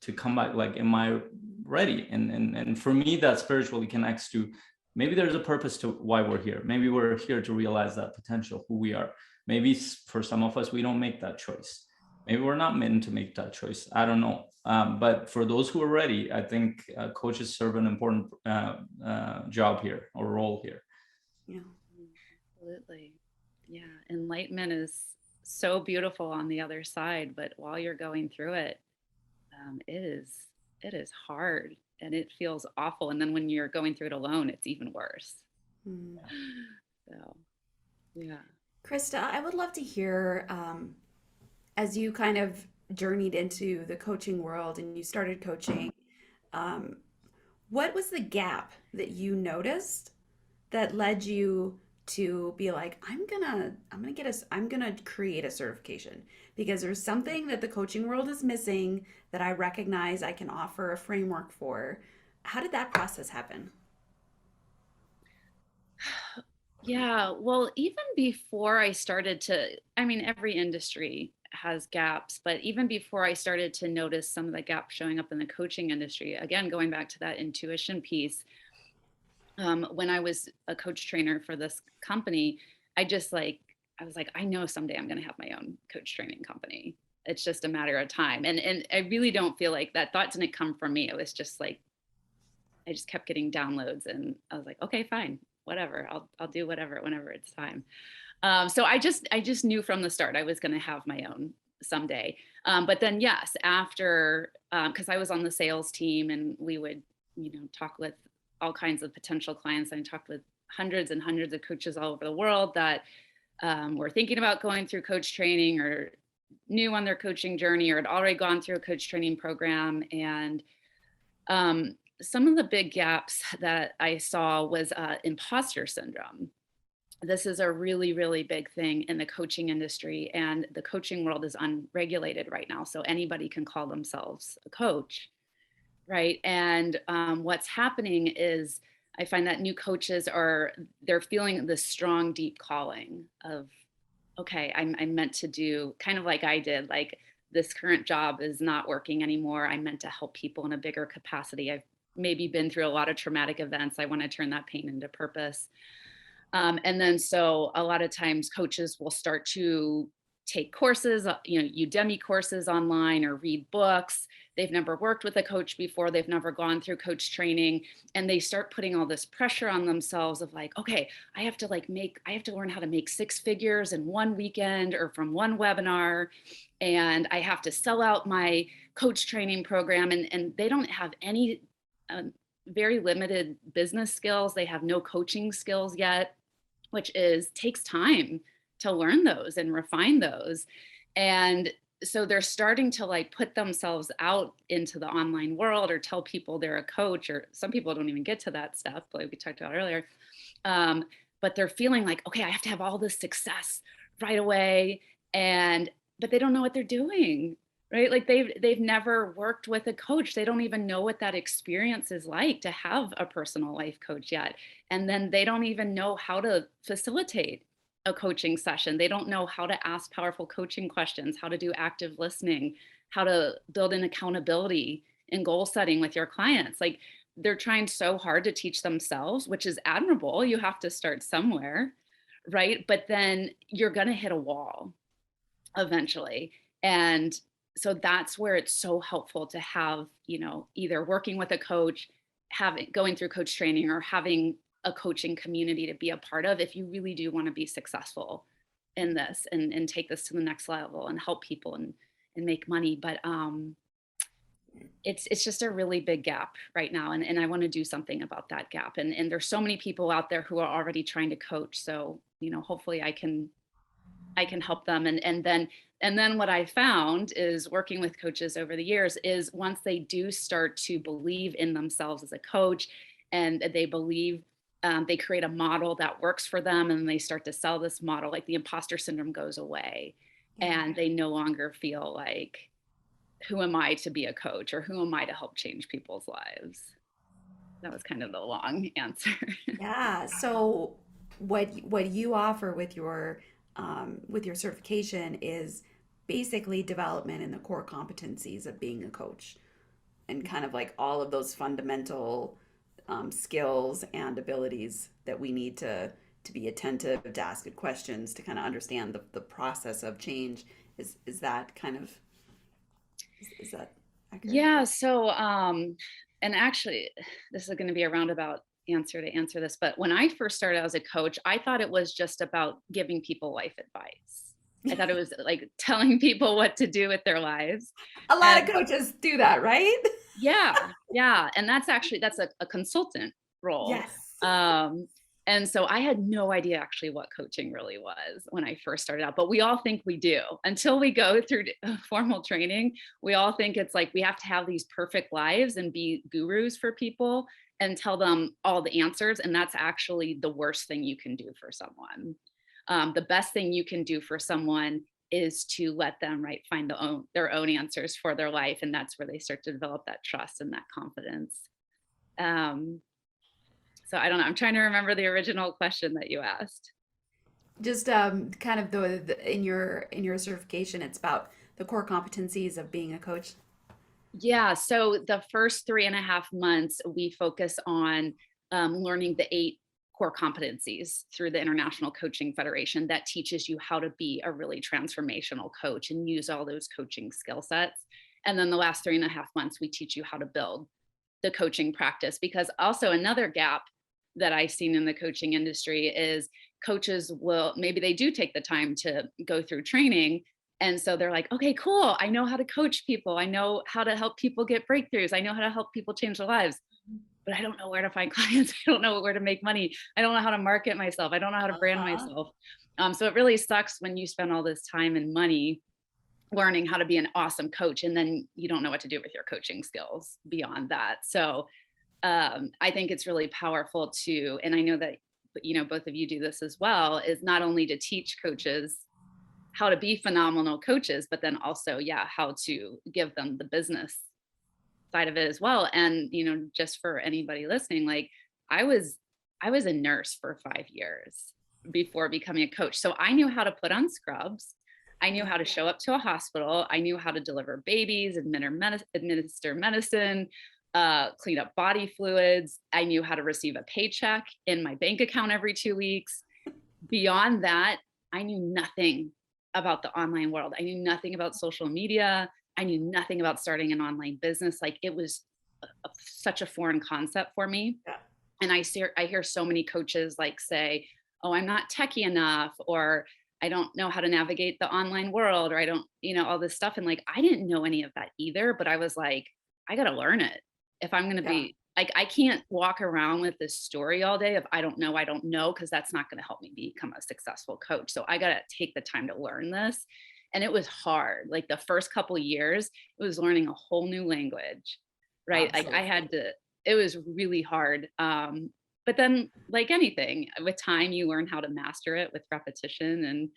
S4: to come back like, am I ready? And for me, that spiritually connects to, maybe there's a purpose to why we're here. Maybe we're here to realize that potential, who we are. Maybe for some of us, we don't make that choice. Maybe we're not meant to make that choice. I don't know. But for those who are ready, I think coaches serve an important job here, or role here.
S3: Yeah, absolutely. Yeah, enlightenment is so beautiful on the other side, but while you're going through it, it is hard and it feels awful. And then when you're going through it alone, it's even worse.
S2: Mm.
S3: So, yeah.
S2: Krista, I would love to hear, as you kind of journeyed into the coaching world and you started coaching, um, what was the gap that you noticed that led you to be like, I'm gonna create a certification because there's something that the coaching world is missing that I recognize I can offer a framework for. How did that process happen?
S3: Yeah, well, even before I started to, I mean, every industry has gaps, but even before I started to notice some of the gaps showing up in the coaching industry, again, going back to that intuition piece, when I was a coach trainer for this company, I just like, I was like, I know someday I'm going to have my own coach training company. It's just a matter of time. And I really don't feel like that thought didn't come from me. It was just like, I just kept getting downloads and I was like, okay, fine, whatever. I'll do whatever whenever it's time. So I just knew from the start I was going to have my own someday. But then yes, after because I was on the sales team and we would talk with all kinds of potential clients. I talked with hundreds and hundreds of coaches all over the world that were thinking about going through coach training or new on their coaching journey or had already gone through a coach training program. And some of the big gaps that I saw was imposter syndrome. This is a really, really big thing in the coaching industry, and the coaching world is unregulated right now. So anybody can call themselves a coach, right? And what's happening is I find that new coaches they're feeling this strong, deep calling of, okay, I'm meant to do kind of like I did, like this current job is not working anymore. I'm meant to help people in a bigger capacity. I've maybe been through a lot of traumatic events. I want to turn that pain into purpose. And then so a lot of times coaches will start to take courses, Udemy courses online or read books. They've never worked with a coach before. They've never gone through coach training. And they start putting all this pressure on themselves of like, okay, I have to learn how to make six figures in one weekend or from one webinar. And I have to sell out my coach training program. And they don't have any very limited business skills. They have no coaching skills yet, which takes time to learn those and refine those. And so they're starting to like put themselves out into the online world or tell people they're a coach, or some people don't even get to that stuff, like we talked about earlier. But they're feeling like, okay, I have to have all this success right away. But they don't know what they're doing, right? Like they've never worked with a coach. They don't even know what that experience is like to have a personal life coach yet. And then they don't even know how to facilitate a coaching session. They don't know how to ask powerful coaching questions, how to do active listening, how to build in accountability and goal setting with your clients. Like they're trying so hard to teach themselves, which is admirable. You have to start somewhere, right? But then you're going to hit a wall eventually. And so that's where it's so helpful to have, either working with a coach, going through coach training, or having a coaching community to be a part of if you really do want to be successful in this and take this to the next level and help people and make money. But it's just a really big gap right now. And I want to do something about that gap. And there's so many people out there who are already trying to coach. So, hopefully I can help them. And then what I found is working with coaches over the years is once they do start to believe in themselves as a coach and they believe they create a model that works for them and they start to sell this model, like the imposter syndrome goes away and they no longer feel like, who am I to be a coach or who am I to help change people's lives? That was kind of the long answer.
S2: Yeah. So what you offer with your certification is basically development in the core competencies of being a coach, and kind of like all of those fundamental skills and abilities that we need to be attentive, to ask good questions, to kind of understand the process of change. Is that kind of is that accurate?
S3: Yeah. So, and actually, this is going to be a roundabout answer to answer this. But when I first started as a coach, I thought it was just about giving people life advice. I thought it was like telling people what to do with their lives.
S2: A lot of coaches do that, right?
S3: Yeah. And that's a consultant role.
S2: Yes.
S3: And so I had no idea actually what coaching really was when I first started out, but we all think we do until we go through formal training. We all think it's like we have to have these perfect lives and be gurus for people and tell them all the answers. And that's actually the worst thing you can do for someone. The best thing you can do for someone is to let them find their own answers for their life. And that's where they start to develop that trust and that confidence. So I don't know. I'm trying to remember the original question that you asked.
S2: Just kind of in your certification, it's about the core competencies of being a coach.
S3: Yeah. So the first 3.5 months, we focus on learning the 8 core competencies through the International Coaching Federation that teaches you how to be a really transformational coach and use all those coaching skill sets. And then the last 3.5 months, we teach you how to build the coaching practice, because also another gap that I've seen in the coaching industry is coaches maybe they do take the time to go through training. And so they're like, okay, cool. I know how to coach people. I know how to help people get breakthroughs. I know how to help people change their lives, but I don't know where to find clients. I don't know where to make money. I don't know how to market myself. I don't know how to brand myself. So it really sucks when you spend all this time and money learning how to be an awesome coach, and then you don't know what to do with your coaching skills beyond that. So I think it's really powerful to, and I know that, both of you do this as well, is not only to teach coaches how to be phenomenal coaches, but then also, how to give them the business side of it as well. And, just for anybody listening, like I was a nurse for 5 years before becoming a coach. So I knew how to put on scrubs. I knew how to show up to a hospital. I knew how to deliver babies, administer medicine, clean up body fluids. I knew how to receive a paycheck in my bank account every 2 weeks. Beyond that, I knew nothing about the online world. I knew nothing about social media. I knew nothing about starting an online business. Like it was such a foreign concept for me.
S2: Yeah.
S3: And I hear so many coaches say, oh, I'm not techie enough, or I don't know how to navigate the online world, or I don't, all this stuff. And I didn't know any of that either, but I was like, I got to learn it. If I'm going to be I can't walk around with this story all day. If I don't know, because that's not going to help me become a successful coach. So I got to take the time to learn this. And it was hard. Like the first couple of years, it was learning a whole new language, right?
S2: Absolutely.
S3: It was really hard. But then like anything, with time, you learn how to master it with repetition. And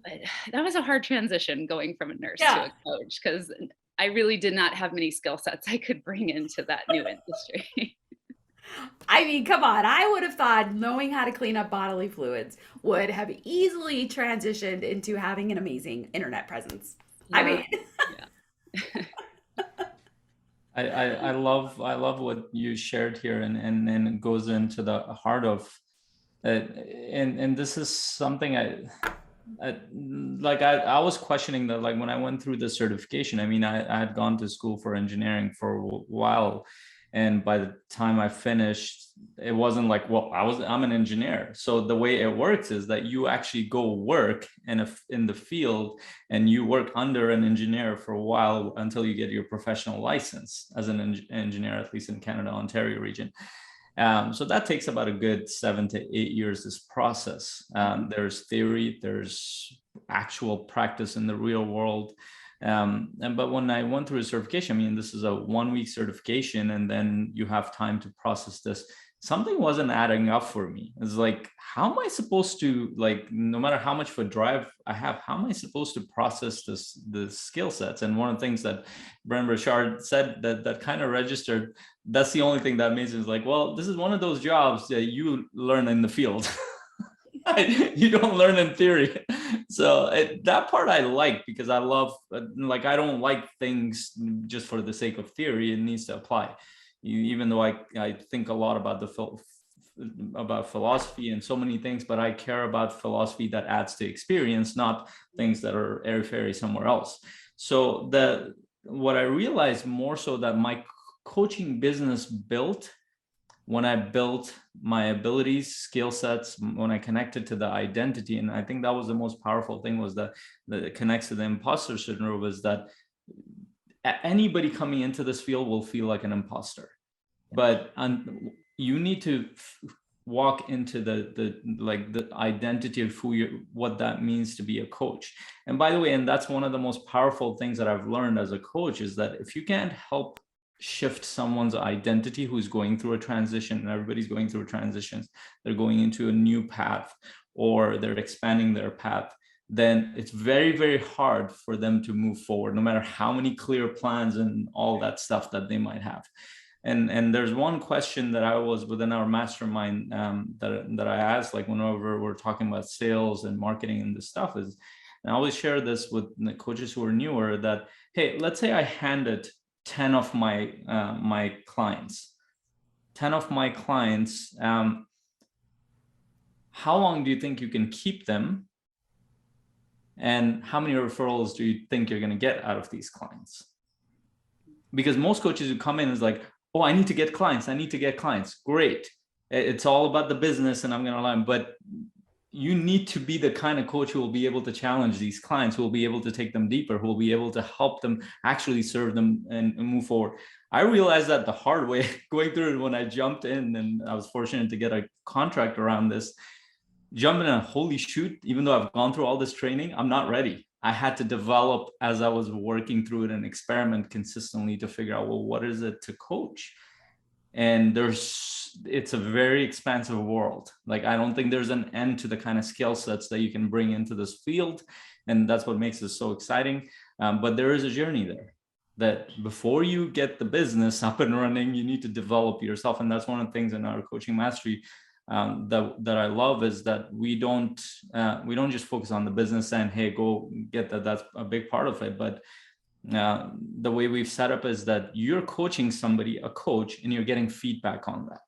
S3: but that was a hard transition going from a nurse to a coach, because I really did not have many skill sets I could bring into that new industry.
S2: I mean, come on. I would have thought knowing how to clean up bodily fluids would have easily transitioned into having an amazing internet presence.
S3: Yeah.
S2: I mean,
S4: I love what you shared here, and it goes into the heart of and this is something I was questioning that, like when I went through the certification. I mean, I had gone to school for engineering for a while, and by the time I finished, it wasn't like, well, I'm an engineer. So the way it works is that you actually go work in the field, and you work under an engineer for a while until you get your professional license as an engineer, at least in Canada, Ontario region. So that takes about a good 7 to 8 years, this process. There's theory, there's actual practice in the real world. But when I went through a certification, I mean, this is a 1-week certification, and then you have time to process this. Something wasn't adding up for me. It's like, how am I supposed to, like, no matter how much of a drive I have, how am I supposed to process the skill sets? And one of the things that Brent Richard said that kind of registered, that's the only thing that amazes me, is like, well, this is one of those jobs that you learn in the field. You don't learn in theory. So that part I like, because I love, like, I don't like things just for the sake of theory. It needs to apply. Even though I think a lot about about philosophy and so many things, but I care about philosophy that adds to experience, not things that are airy-fairy somewhere else. So what I realized more so that my coaching business built when I built my abilities, skill sets, when I connected to the identity. And I think that was the most powerful thing, was that it connects to the imposter syndrome, was that anybody coming into this field will feel like an imposter. But you need to, walk into the identity of what that means to be a coach. And by the way, and that's one of the most powerful things that I've learned as a coach, is that if you can't help shift someone's identity who's going through a transition, and everybody's going through transitions, they're going into a new path or they're expanding their path, then it's very, very hard for them to move forward, no matter how many clear plans and all that stuff that they might have. And there's one question that I was within our mastermind that I asked, like whenever we're talking about sales and marketing and this stuff, is, and I always share this with the coaches who are newer, that, hey, let's say I handed 10 of my my clients, 10 of my clients, how long do you think you can keep them? And how many referrals do you think you're going to get out of these clients? Because most coaches who come in is like, oh, I need to get clients. I need to get clients. Great. It's all about the business and I'm going to learn. But you need to be the kind of coach who will be able to challenge these clients, who will be able to take them deeper, who will be able to help them actually serve them and move forward. I realized that the hard way going through it when I jumped in, and I was fortunate to get a contract around this. Jumping in, holy shoot, even though I've gone through all this training, I'm not ready. I had to develop as I was working through it and experiment consistently to figure out, well, what is it to coach? And it's a very expansive world. Like, I don't think there's an end to the kind of skill sets that you can bring into this field. And that's what makes it so exciting. But there is a journey there, that before you get the business up and running, you need to develop yourself. And that's one of the things in our coaching mastery that I love, is that we don't just focus on the business and, hey, go get that. That's a big part of it. But the way we've set up is that you're coaching somebody, a coach, and you're getting feedback on that,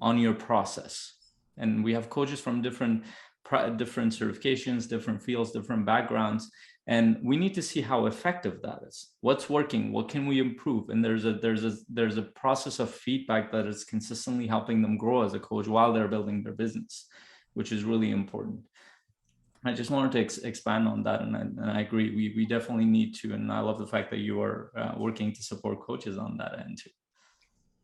S4: on your process. And we have coaches from different certifications, different fields, different backgrounds. And we need to see how effective that is. What's working? What can we improve? And there's a process of feedback that is consistently helping them grow as a coach while they're building their business, which is really important. I just wanted to expand on that, and I agree. We definitely need to, and I love the fact that you are working to support coaches on that end too.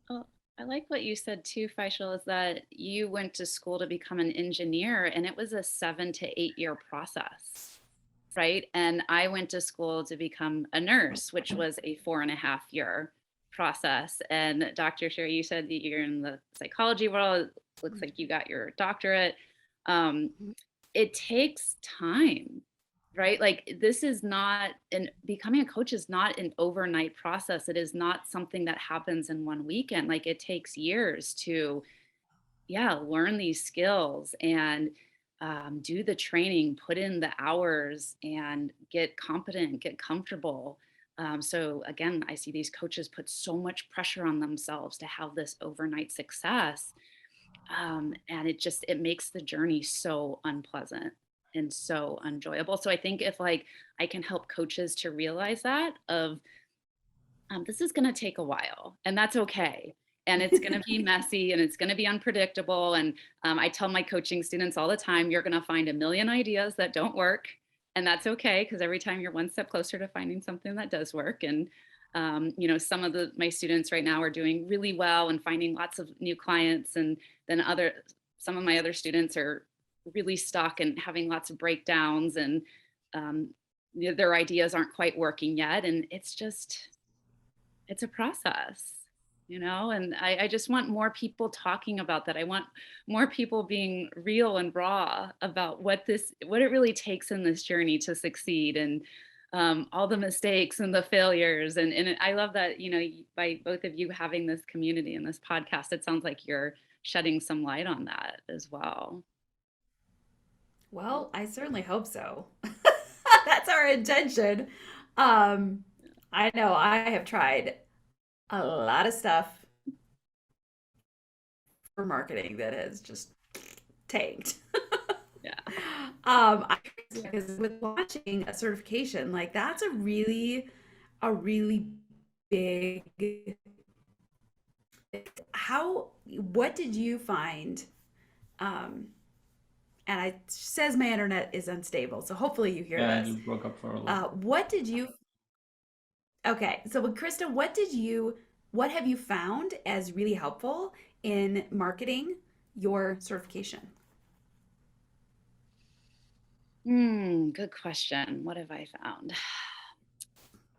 S3: Well, I like what you said too, Faisal, is that you went to school to become an engineer, and it was a 7 to 8 year process. Right. And I went to school to become a nurse, which was a 4.5 year process. And Dr. Sherry, you said that you're in the psychology world. It looks like you got your doctorate. It takes time, right? Like, this is not, becoming a coach is not an overnight process. It is not something that happens in one weekend. Like, it takes years to, learn these skills and do the training, put in the hours, and get competent, get comfortable. So again, I see these coaches put so much pressure on themselves to have this overnight success. And it makes the journey so unpleasant and so unenjoyable. So I think if I can help coaches to realize that this is going to take a while, and that's okay. And it's going to be messy, and it's going to be unpredictable. And I tell my coaching students all the time, you're going to find a million ideas that don't work. And that's okay, because every time you're one step closer to finding something that does work. And, some of my students right now are doing really well and finding lots of new clients. And then some of my other students are really stuck and having lots of breakdowns, and their ideas aren't quite working yet. And it's a process. And I just want more people talking about that. I want more people being real and raw about what it really takes in this journey to succeed, and all the mistakes and the failures. And I love that, by both of you having this community and this podcast, it sounds like you're shedding some light on that as well.
S2: Well, I certainly hope so. That's our intention. I know I have tried a lot of stuff for marketing that has just tanked.
S3: Yeah.
S2: Because with launching a certification, like, that's a really big. What did you find? And it says my internet is unstable, so hopefully you hear
S4: Yeah,
S2: this.
S4: I just broke up for a little.
S2: Okay, so Krista, what have you found as really helpful in marketing your certification?
S3: Good question. What have I found?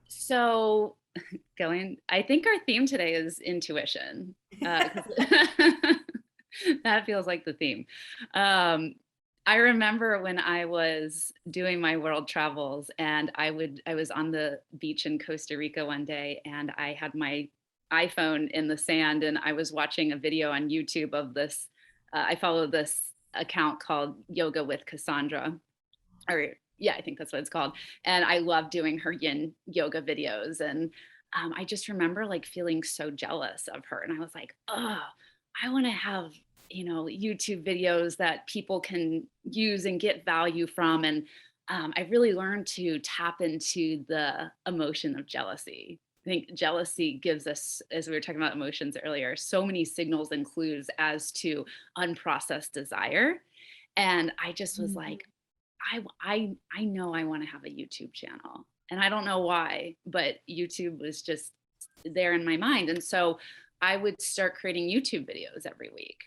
S3: So I think our theme today is intuition. 'Cause that feels like the theme. I remember when I was doing my world travels and I was on the beach in Costa Rica one day and I had my iPhone in the sand and I was watching a video on YouTube of this. I follow this account called Yoga with Cassandra, or yeah, I think that's what it's called. And I love doing her yin yoga videos. And I just remember like feeling so jealous of her. And I was like, oh, I want to have, YouTube videos that people can use and get value from. And I really learned to tap into the emotion of jealousy. I think jealousy gives us, as we were talking about emotions earlier, so many signals and clues as to unprocessed desire. And I just was like, I know I want to have a YouTube channel. And I don't know why, but YouTube was just there in my mind. And so I would start creating YouTube videos every week.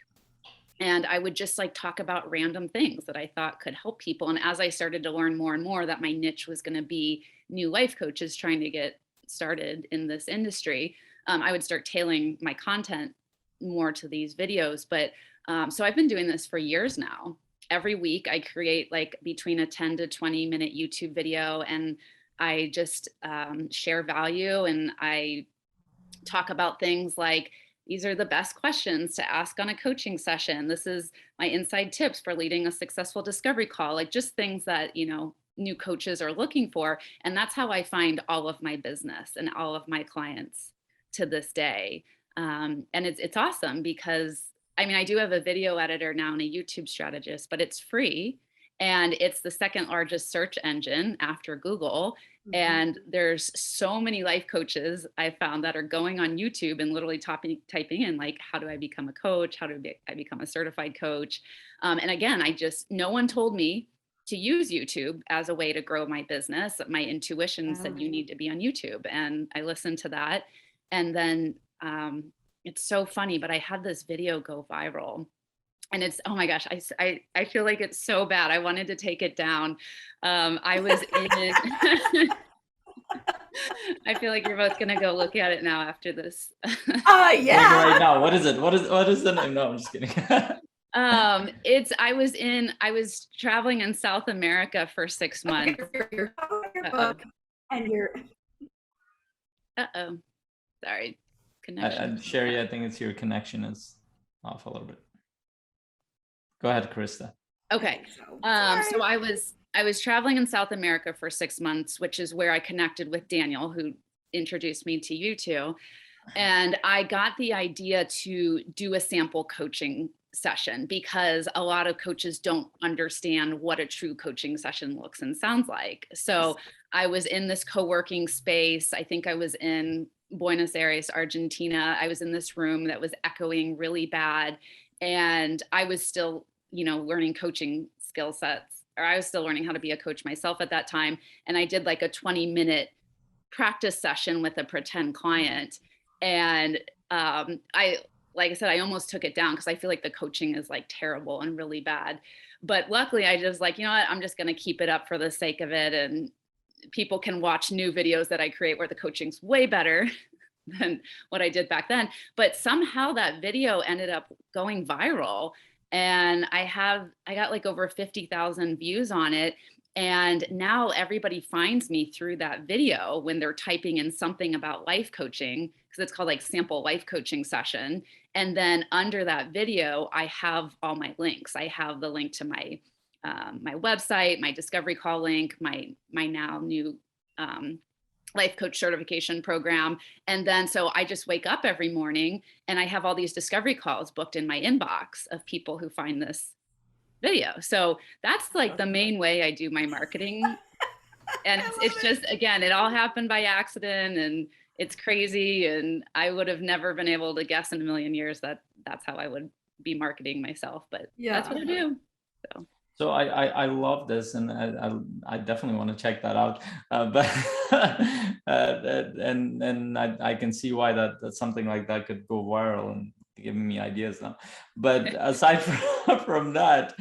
S3: And I would just like talk about random things that I thought could help people. And as I started to learn more and more that my niche was going to be new life coaches trying to get started in this industry, I would start tailoring my content more to these videos. But so I've been doing this for years now. Every week I create like between a 10 to 20 minute YouTube video and I just share value and I talk about things like, these are the best questions to ask on a coaching session. This is my inside tips for leading a successful discovery call, like just things that, new coaches are looking for. And that's how I find all of my business and all of my clients to this day. And it's awesome because I do have a video editor now and a YouTube strategist, but it's free. And it's the second largest search engine after Google. Mm-hmm. And there's so many life coaches I found that are going on YouTube and literally typing in like, how do I become a coach? How do I become a certified coach? And again, no one told me to use YouTube as a way to grow my business. My intuition said you need to be on YouTube. And I listened to that. And then it's so funny, but I had this video go viral. And it's, oh my gosh, I feel like it's so bad. I wanted to take it down. I was in, I feel like you're both going to go look at it now after this.
S2: Yeah.
S4: Right now, what is it? What is the name? No, I'm just kidding.
S3: I was traveling in South America for 6 months.
S2: Your book and your.
S3: Sorry. Connection.
S4: Sherry, I think it's your connection is off a little bit. Go ahead, Krista.
S3: Okay. So I was traveling in South America for 6 months, which is where I connected with Daniel, who introduced me to you two. And I got the idea to do a sample coaching session because a lot of coaches don't understand what a true coaching session looks and sounds like. So I was in this co-working space. I think I was in Buenos Aires, Argentina. I was in this room that was echoing really bad. And I was still, learning coaching skill sets, or I was still learning how to be a coach myself at that time. And I did like a 20-minute practice session with a pretend client. And like I said, I almost took it down because I feel like the coaching is like terrible and really bad. But luckily I just like, I'm just going to keep it up for the sake of it. And people can watch new videos that I create where the coaching's way better than what I did back then. But somehow that video ended up going viral. And I got like over 50,000 views on it. And now everybody finds me through that video when they're typing in something about life coaching, because it's called like sample life coaching session. And then under that video, I have all my links. I have the link to my website, my discovery call link, my now new life coach certification program. And then so I just wake up every morning and I have all these discovery calls booked in my inbox of people who find this video. So that's like the main way I do my marketing. And it's just, again, it all happened by accident and it's crazy. And I would have never been able to guess in a million years that that's how I would be marketing myself, but that's what I do.
S4: So I love this, and I definitely want to check that out. But and I can see why that something like that could go viral, and giving me ideas now. But aside from that,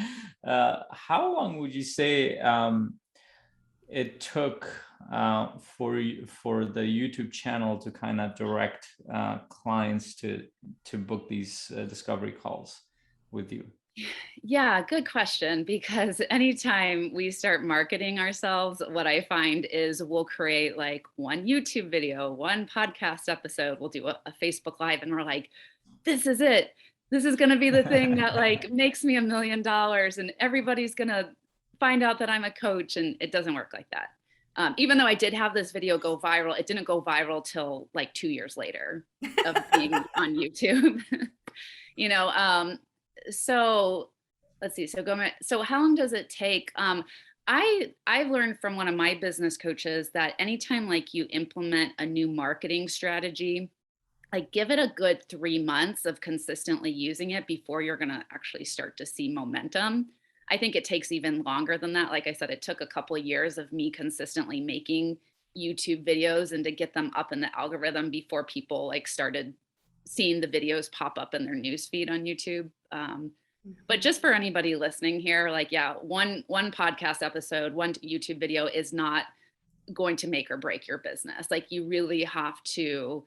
S4: how long would you say it took for the YouTube channel to kind of direct clients to book these discovery calls with you?
S3: Yeah, good question. Because anytime we start marketing ourselves, what I find is we'll create like one YouTube video, one podcast episode, we'll do a Facebook Live, and we're like, this is it. This is going to be the thing that like makes me $1 million, and everybody's going to find out that I'm a coach. And it doesn't work like that. Even though I did have this video go viral, it didn't go viral till like 2 years later of being on YouTube. You know, so let's see. So how long does it take? I've learned from one of my business coaches that anytime like you implement a new marketing strategy, like give it a good 3 months of consistently using it before you're going to actually start to see momentum. I think it takes even longer than that. Like I said, it took a couple of years of me consistently making YouTube videos and to get them up in the algorithm before people like started seeing the videos pop up in their newsfeed on YouTube. But just for anybody listening here, like, yeah, one podcast episode, one YouTube video is not going to make or break your business. Like you really have to,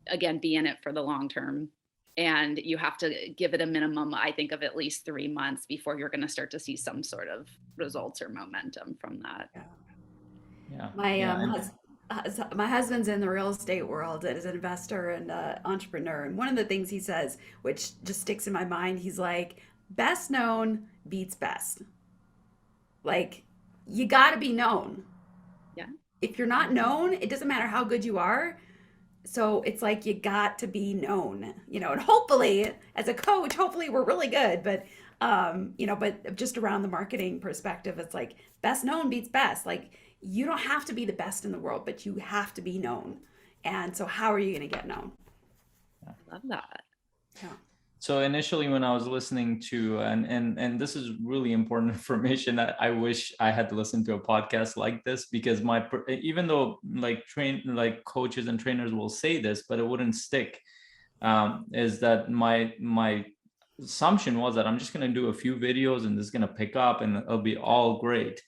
S3: again, be in it for the long term. And you have to give it a minimum, I think, of at least 3 months before you're going to start to see some sort of results or momentum from that.
S4: Yeah.
S2: My husband's in the real estate world as an investor and entrepreneur. And one of the things he says, which just sticks in my mind, he's like, best known beats best. Like, you got to be known.
S3: Yeah.
S2: If you're not known, it doesn't matter how good you are. So it's like you got to be known, you know, and hopefully as a coach, hopefully we're really good, but you know, but just around the marketing perspective, it's like best known beats best. Like you don't have to be the best in the world, but you have to be known. And so how are you going to get known?
S3: I love that.
S2: Yeah.
S4: So initially when I was listening to, and this is really important information that I wish I had to listen to a podcast like this, because even though like coaches and trainers will say this, but it wouldn't stick, is that my assumption was that I'm just going to do a few videos and this is going to pick up and it'll be all great.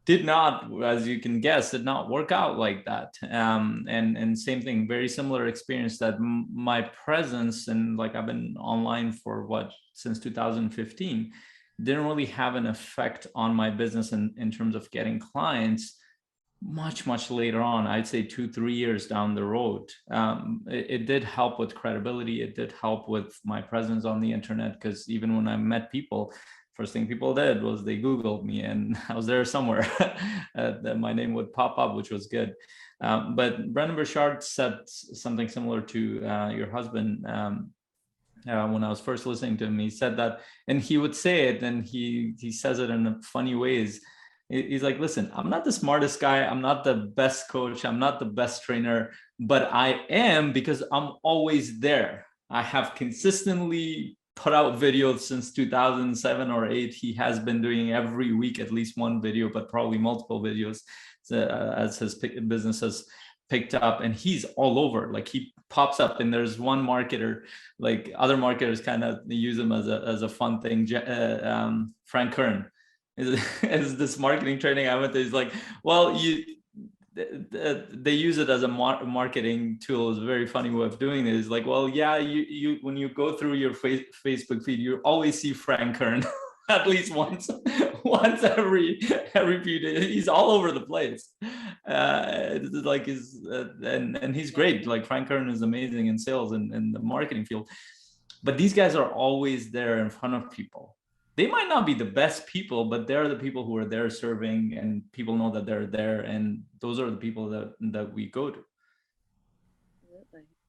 S4: Did not, as you can guess, did not work out like that. And same thing, very similar experience, that my presence, and like I've been online for since 2015, didn't really have an effect on my business in terms of getting clients much later on. I'd say 2-3 years down the road. It did help with credibility. It did help with my presence on the internet, because even when I met people, first thing people did was they Googled me, and I was there somewhere. That my name would pop up, which was good. But Brendon Burchard said something similar to your husband. When I was first listening to him, he said that, and he would say it, and he says it in funny ways. He's like, listen, I'm not the smartest guy. I'm not the best coach. I'm not the best trainer, but I am, because I'm always there. I have consistently put out videos since 2007 or 8. He has been doing every week at least one video, but probably multiple videos as his business has picked up, and he's all over. Like he pops up, and there's one marketer, like other marketers kind of use him as a fun thing. Frank Kern is this marketing training I went to. He's like, well, they use it as a marketing tool. It's a very funny way of doing it. It's like, well, yeah, you when you go through your Facebook feed, you always see Frank Kern at least once every few days. He's all over the place. Like and he's great. Like Frank Kern is amazing in sales and in the marketing field. But these guys are always there in front of people. They might not be the best people, but they're the people who are there serving, and people know that they're there. And those are the people that we go to.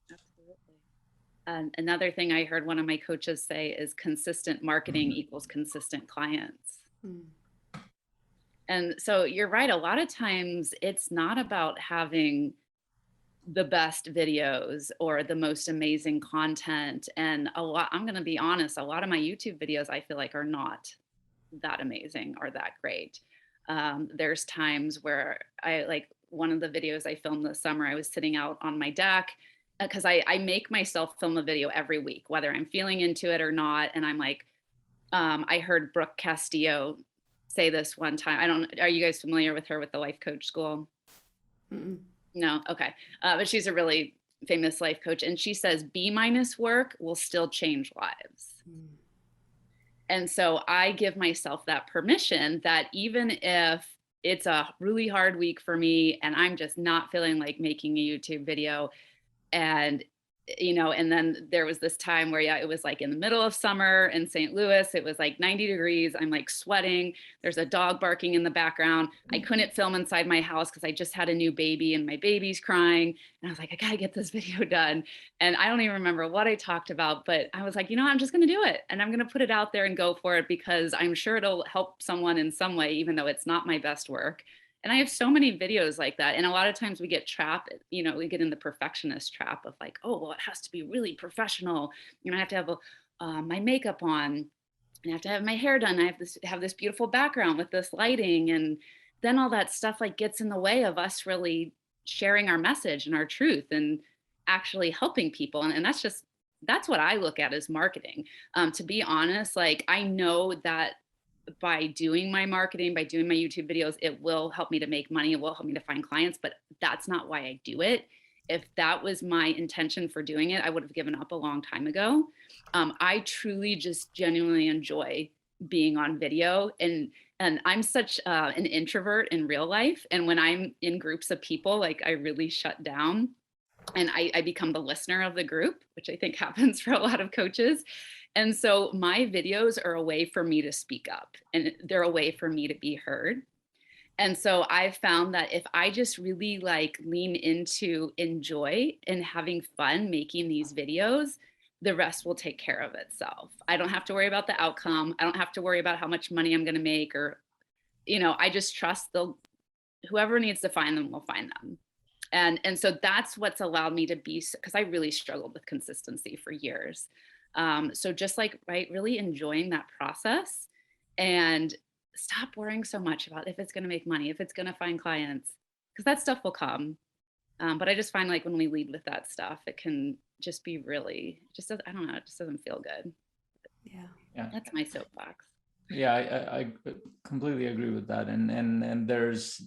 S3: Absolutely. Another thing I heard one of my coaches say is consistent marketing equals consistent clients. And so you're right. A lot of times it's not about having the best videos or the most amazing content. And I'm going to be honest, a lot of my YouTube videos I feel like are not that amazing or that great. There's times where I, like one of the videos I filmed this summer, I was sitting out on my deck because I make myself film a video every week, whether I'm feeling into it or not. And I'm like, I heard Brooke Castillo say this one time. Are you guys familiar with her with the life coach school?
S2: Mm-mm.
S3: No. Okay. But she's a really famous life coach. And she says, B- work will still change lives.
S2: Mm.
S3: And so I give myself that permission that even if it's a really hard week for me and I'm just not feeling like making a YouTube video, and and then there was this time where, it was like in the middle of summer in St. Louis, it was like 90 degrees. I'm like sweating. There's a dog barking in the background. I couldn't film inside my house because I just had a new baby and my baby's crying. And I was like, I gotta get this video done. And I don't even remember what I talked about, but I was like, I'm just gonna do it. And I'm gonna put it out there and go for it because I'm sure it'll help someone in some way, even though it's not my best work. And I have so many videos like that. And a lot of times we get trapped, we get in the perfectionist trap of like, oh, well, it has to be really professional. I have to have my makeup on, and I have to have my hair done. I have this beautiful background with this lighting. And then all that stuff like gets in the way of us really sharing our message and our truth and actually helping people. And that's what I look at as marketing. To be honest, like I know that by doing my marketing, by doing my YouTube videos, it will help me to make money. It will help me to find clients, but that's not why I do it. If that was my intention for doing it, I would have given up a long time ago. I truly just genuinely enjoy being on video, and I'm such an introvert in real life. And when I'm in groups of people, like I really shut down and I become the listener of the group, which I think happens for a lot of coaches. And so my videos are a way for me to speak up, and they're a way for me to be heard. And so I've found that if I just really like lean into enjoy and having fun making these videos, the rest will take care of itself. I don't have to worry about the outcome. I don't have to worry about how much money I'm going to make, or, I just trust whoever needs to find them will find them. And so that's what's allowed me to be, because I really struggled with consistency for years. So just like, right, really enjoying that process and stop worrying so much about if it's going to make money, if it's going to find clients, because that stuff will come. But I just find like when we lead with that stuff, it can just be really, I don't know, it just doesn't feel good.
S2: Yeah.
S3: That's my soapbox.
S4: Yeah, I completely agree with that. And there's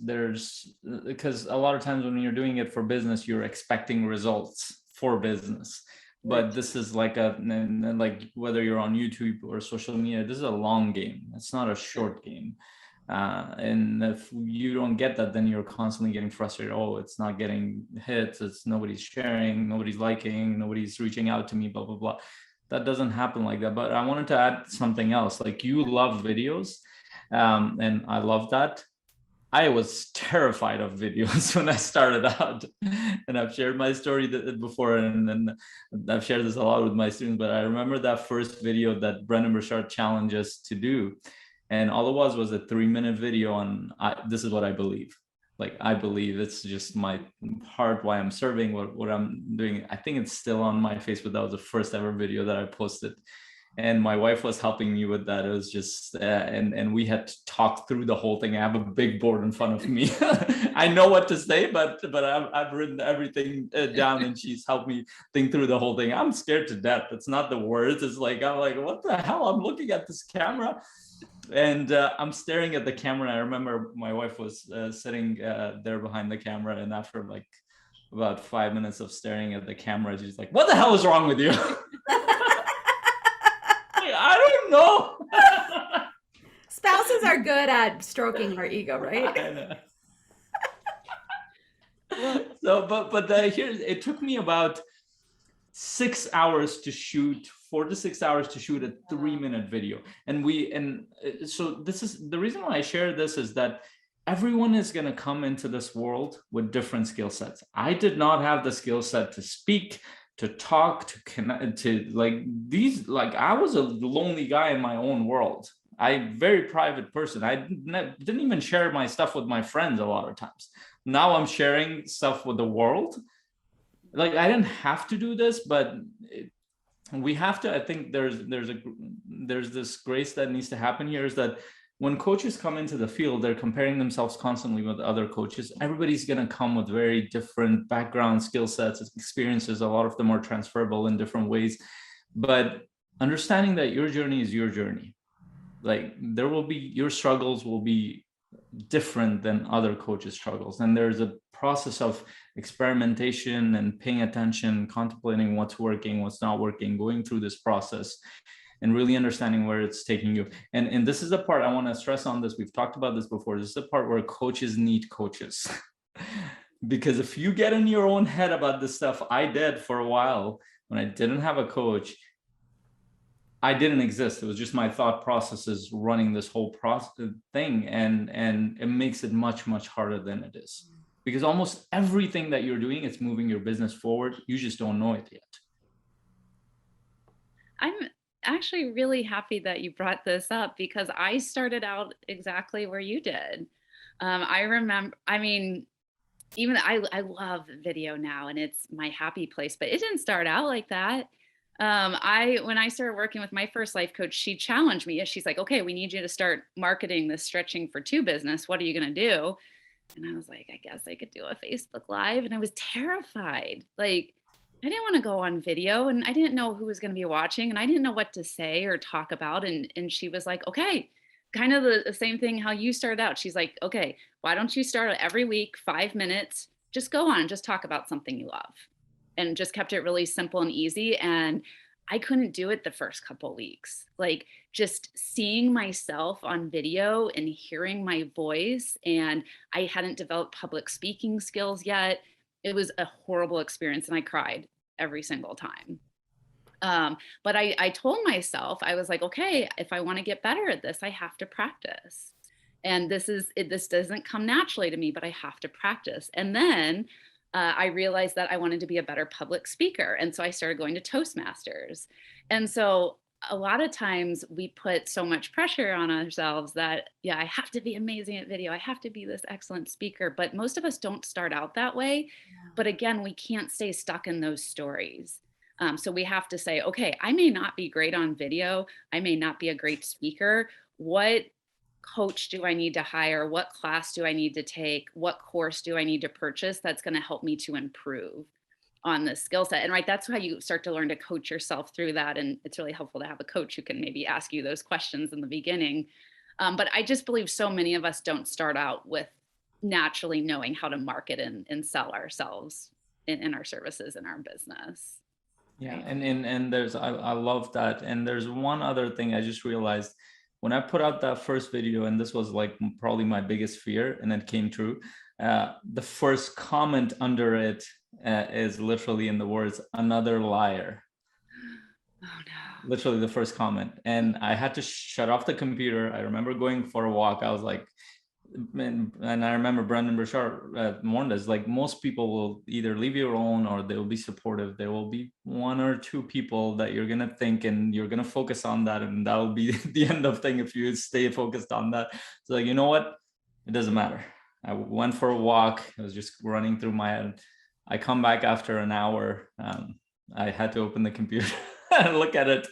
S4: because a lot of times when you're doing it for business, you're expecting results for business. But this is like like whether you're on YouTube or social media, this is a long game. It's not a short game. And if you don't get that, then you're constantly getting frustrated. Oh, it's not getting hits. It's nobody's sharing, nobody's liking, nobody's reaching out to me, blah, blah, blah. That doesn't happen like that. But I wanted to add something else. Like you love videos, and I love that. I was terrified of videos when I started out, and I've shared my story before, and I've shared this a lot with my students. But I remember that first video that Brendan Burchard challenged us to do, and all it was a 3-minute video on this is what I believe. Like I believe it's just my heart, why I'm serving, what I'm doing. I think it's still on my Facebook. That was the first ever video that I posted. And my wife was helping me with that. It was just, and we had to talk through the whole thing. I have a big board in front of me. I know what to say, but I've written everything down, and she's helped me think through the whole thing. I'm scared to death. It's not the words. It's like, I'm like, what the hell? I'm looking at this camera, and I'm staring at the camera. I remember my wife was sitting there behind the camera, and after like about 5 minutes of staring at the camera, she's like, what the hell is wrong with you? I don't know.
S2: Spouses are good at stroking our ego, right?
S4: I know. So, but here it took me about 6 hours to shoot, 4 to 6 hours to shoot a 3-minute video. And so this is the reason why I share this, is that everyone is going to come into this world with different skill sets. I did not have the skill set to speak, to talk, to connect, to like these, like I was a lonely guy in my own world. I'm very private person. I didn't even share my stuff with my friends a lot of times. Now I'm sharing stuff with the world. Like I didn't have to do this, but we have to. I think there's this grace that needs to happen here, is that when coaches come into the field, they're comparing themselves constantly with other coaches. Everybody's going to come with very different background, skill sets, experiences. A lot of them are transferable in different ways. But understanding that your journey is your journey. Like there will be, your struggles will be different than other coaches' struggles. And there's a process of experimentation and paying attention, contemplating what's working, what's not working, going through this process and really understanding where it's taking you. And this is the part I want to stress on this. We've talked about this before. This is the part where coaches need coaches. Because if you get in your own head about this stuff, I did for a while when I didn't have a coach. I didn't exist. It was just my thought processes running this whole process thing. And it makes it much, much harder than it is. Because almost everything that you're doing, it's moving your business forward. You just don't know it yet.
S3: I'm actually really happy that you brought this up because I started out exactly where you did. I remember, I mean, even I love video now and it's my happy place, but it didn't start out like that. When I started working with my first life coach, she challenged me. She's like, okay, we need you to start marketing this Stretching for Two business. What are you going to do? And I was like, I guess I could do a Facebook Live. And I was terrified. Like, I didn't want to go on video and I didn't know who was going to be watching and I didn't know what to say or talk about. And she was like, okay, kind of the same thing how you started out. She's like, okay, why don't you start every week, 5 minutes, just go on and just talk about something you love. And just kept it really simple and easy. And I couldn't do it the first couple of weeks. Like just seeing myself on video and hearing my voice. And I hadn't developed public speaking skills yet. It was a horrible experience and I cried every single time. But I told myself, I was like, okay, if I want to get better at this, I have to practice. And this doesn't come naturally to me, but I have to practice. And then I realized that I wanted to be a better public speaker. And so I started going to Toastmasters. And so a lot of times we put so much pressure on ourselves that, yeah, I have to be amazing at video. I have to be this excellent speaker. But most of us don't start out that way. Yeah. But again, we can't stay stuck in those stories. So we have to say, okay, I may not be great on video. I may not be a great speaker. What coach do I need to hire? What class do I need to take? What course do I need to purchase that's going to help me to improve on this skill set? And right, that's how you start to learn to coach yourself through that. And it's really helpful to have a coach who can maybe ask you those questions in the beginning. But I just believe so many of us don't start out with naturally knowing how to market and sell ourselves in our services in our business.
S4: Yeah, right? and there's I love that. And there's one other thing I just realized. When I put out that first video, and this was like probably my biggest fear, and it came true, the first comment under it is literally in the words, "Another liar."
S3: Oh no.
S4: Literally the first comment. And I had to shut off the computer. I remember going for a walk. I was like, and I remember Brendan Burchard warned us, like most people will either leave you alone or they will be supportive. There will be one or two people that you're going to think and you're going to focus on that. And that will be the end of thing if you stay focused on that. So like, you know what? It doesn't matter. I went for a walk. I was just running through my head. I come back after an hour. I had to open the computer and look at it.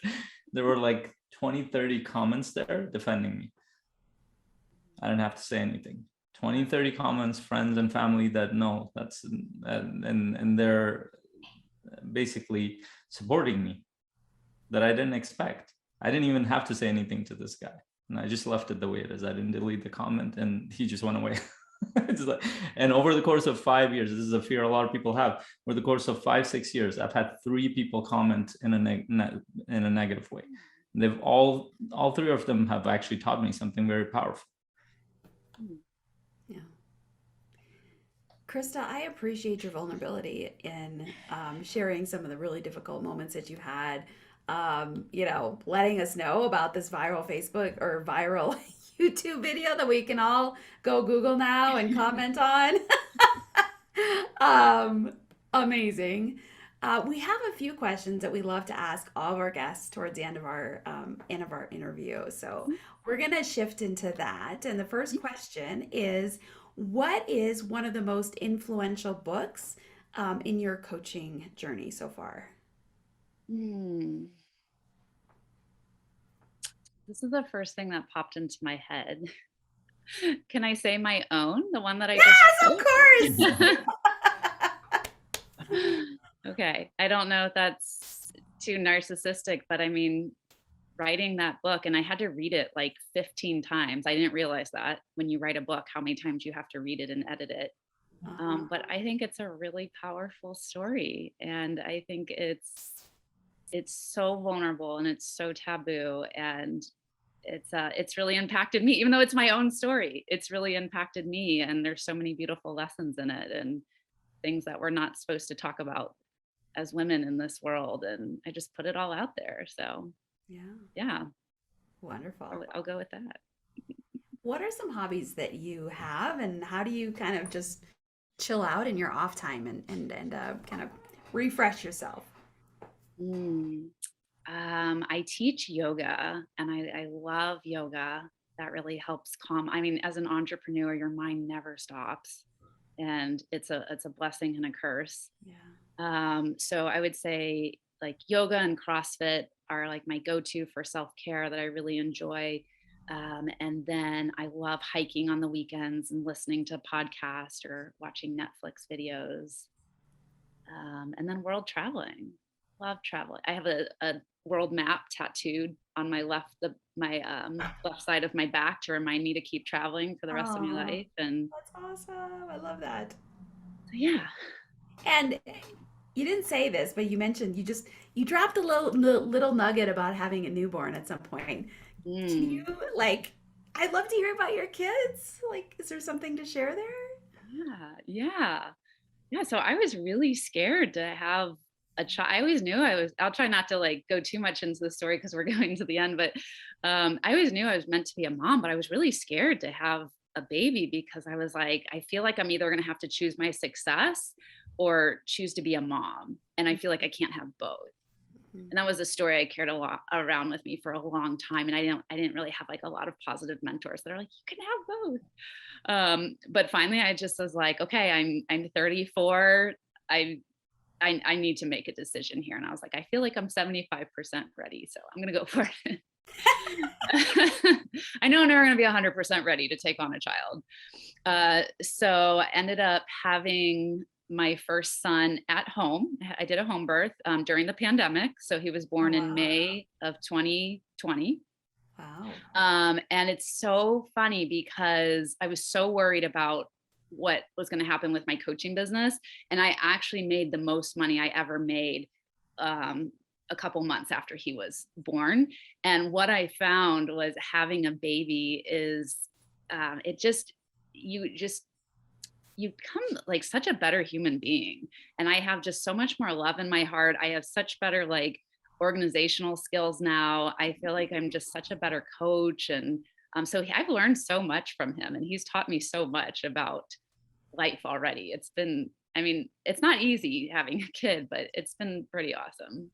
S4: There were like 20, 30 comments there defending me. I didn't have to say anything. 20, 30 comments, friends and family that no, that's, and they're basically supporting me that I didn't expect. I didn't even have to say anything to this guy. And I just left it the way it is. I didn't delete the comment and he just went away. And over the course of 5 years, this is a fear a lot of people have. Over the course of 5-6 years, I've had 3 people comment in a negative way. They've all 3 of them have actually taught me something very powerful.
S2: Yeah. Krista, I appreciate your vulnerability in sharing some of the really difficult moments that you had, letting us know about this viral Facebook or viral YouTube video that we can all go Google now and comment on. Amazing. We have a few questions that we love to ask all of our guests towards the end of our interview. So we're going to shift into that. And the first question is, what is one of the most influential books in your coaching journey so far?
S3: Ooh, This is the first thing that popped into my head. Can I say my own? The one that I
S2: Yes,
S3: just
S2: of course.
S3: Okay. I don't know if that's too narcissistic, but I mean, writing that book, and I had to read it like 15 times. I didn't realize that when you write a book, how many times you have to read it and edit it. But I think it's a really powerful story, and I think it's so vulnerable and it's so taboo, and it's really impacted me, even though it's my own story. It's really impacted me, and there's so many beautiful lessons in it and things that we're not supposed to talk about as women in this world. And I just put it all out there. So yeah,
S2: Wonderful.
S3: I'll go with that.
S2: What are some hobbies that you have, and how do you kind of just chill out in your off time and kind of refresh yourself?
S3: Mm. I teach yoga, and I love yoga. That really helps calm. I mean, as an entrepreneur, your mind never stops, and it's a blessing and a curse. So I would say like yoga and CrossFit are like my go-to for self-care that I really enjoy. And then I love hiking on the weekends and listening to podcasts or watching Netflix videos. And then world traveling. Love traveling. I have a world map tattooed on my left side of my back to remind me to keep traveling for the rest of my
S2: Oh,
S3: life. And
S2: that's awesome. I love that.
S3: so, yeah.
S2: And you didn't say this, but you mentioned you dropped a little nugget about having a newborn at some point. Can you
S3: Mm.
S2: like I'd love to hear about your kids. Like, is there something to share there?
S3: Yeah. Yeah. So I was really scared to have a child. I always knew I'll try not to like go too much into the story because we're going to the end, but I always knew I was meant to be a mom, but I was really scared to have a baby because I was like, I feel like I'm either going to have to choose my success or choose to be a mom. And I feel like I can't have both. And that was a story I carried a lot around with me for a long time. And I didn't really have like a lot of positive mentors that are like, you can have both. But finally I just was like, okay, I'm 34. I need to make a decision here. And I was like, I feel like I'm 75% ready. So I'm going to go for it. I know I'm never going to be 100% ready to take on a child. So I ended up having my first son at home. I did a home birth during the pandemic. So he was born in May of 2020.
S2: Wow.
S3: And it's so funny because I was so worried about what was going to happen with my coaching business. And I actually made the most money I ever made a couple months after he was born. And what I found was having a baby is you become like such a better human being. And I have just so much more love in my heart. I have such better like organizational skills now. I feel like I'm just such a better coach. And so I've learned so much from him, and he's taught me so much about life already. It's been, I mean, it's not easy having a kid, but it's been pretty awesome.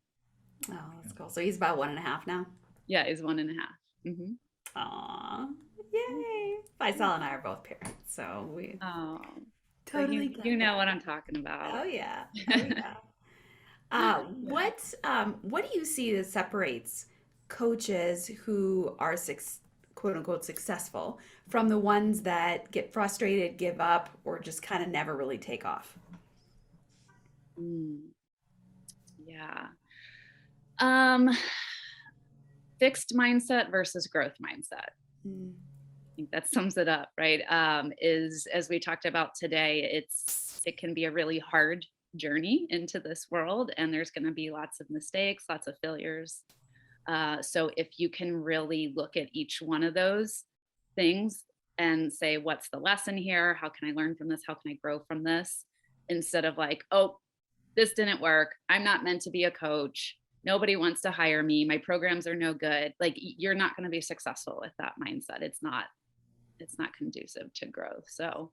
S2: Oh, that's cool. So he's about 1.5 now.
S3: Yeah, he's 1.5. Mm-hmm.
S2: Aw, yay! Faisal and I are both parents, so we
S3: Oh,
S2: totally
S3: so
S2: get
S3: you know
S2: that.
S3: what I'm talking about.
S2: Oh yeah, oh yeah. What do you see that separates coaches who are quote unquote successful from the ones that get frustrated, give up, or just kind of never really take off?
S3: Mm, yeah. Um, Fixed mindset versus growth mindset.
S2: Mm,
S3: I think that sums it up, right? Is as we talked about today, it can be a really hard journey into this world, and there's going to be lots of mistakes, lots of failures. So if you can really look at each one of those things and say, what's the lesson here? How can I learn from this? How can I grow from this? Instead of like, oh, this didn't work. I'm not meant to be a coach. Nobody wants to hire me. My programs are no good. Like you're not going to be successful with that mindset. It's not conducive to growth. So,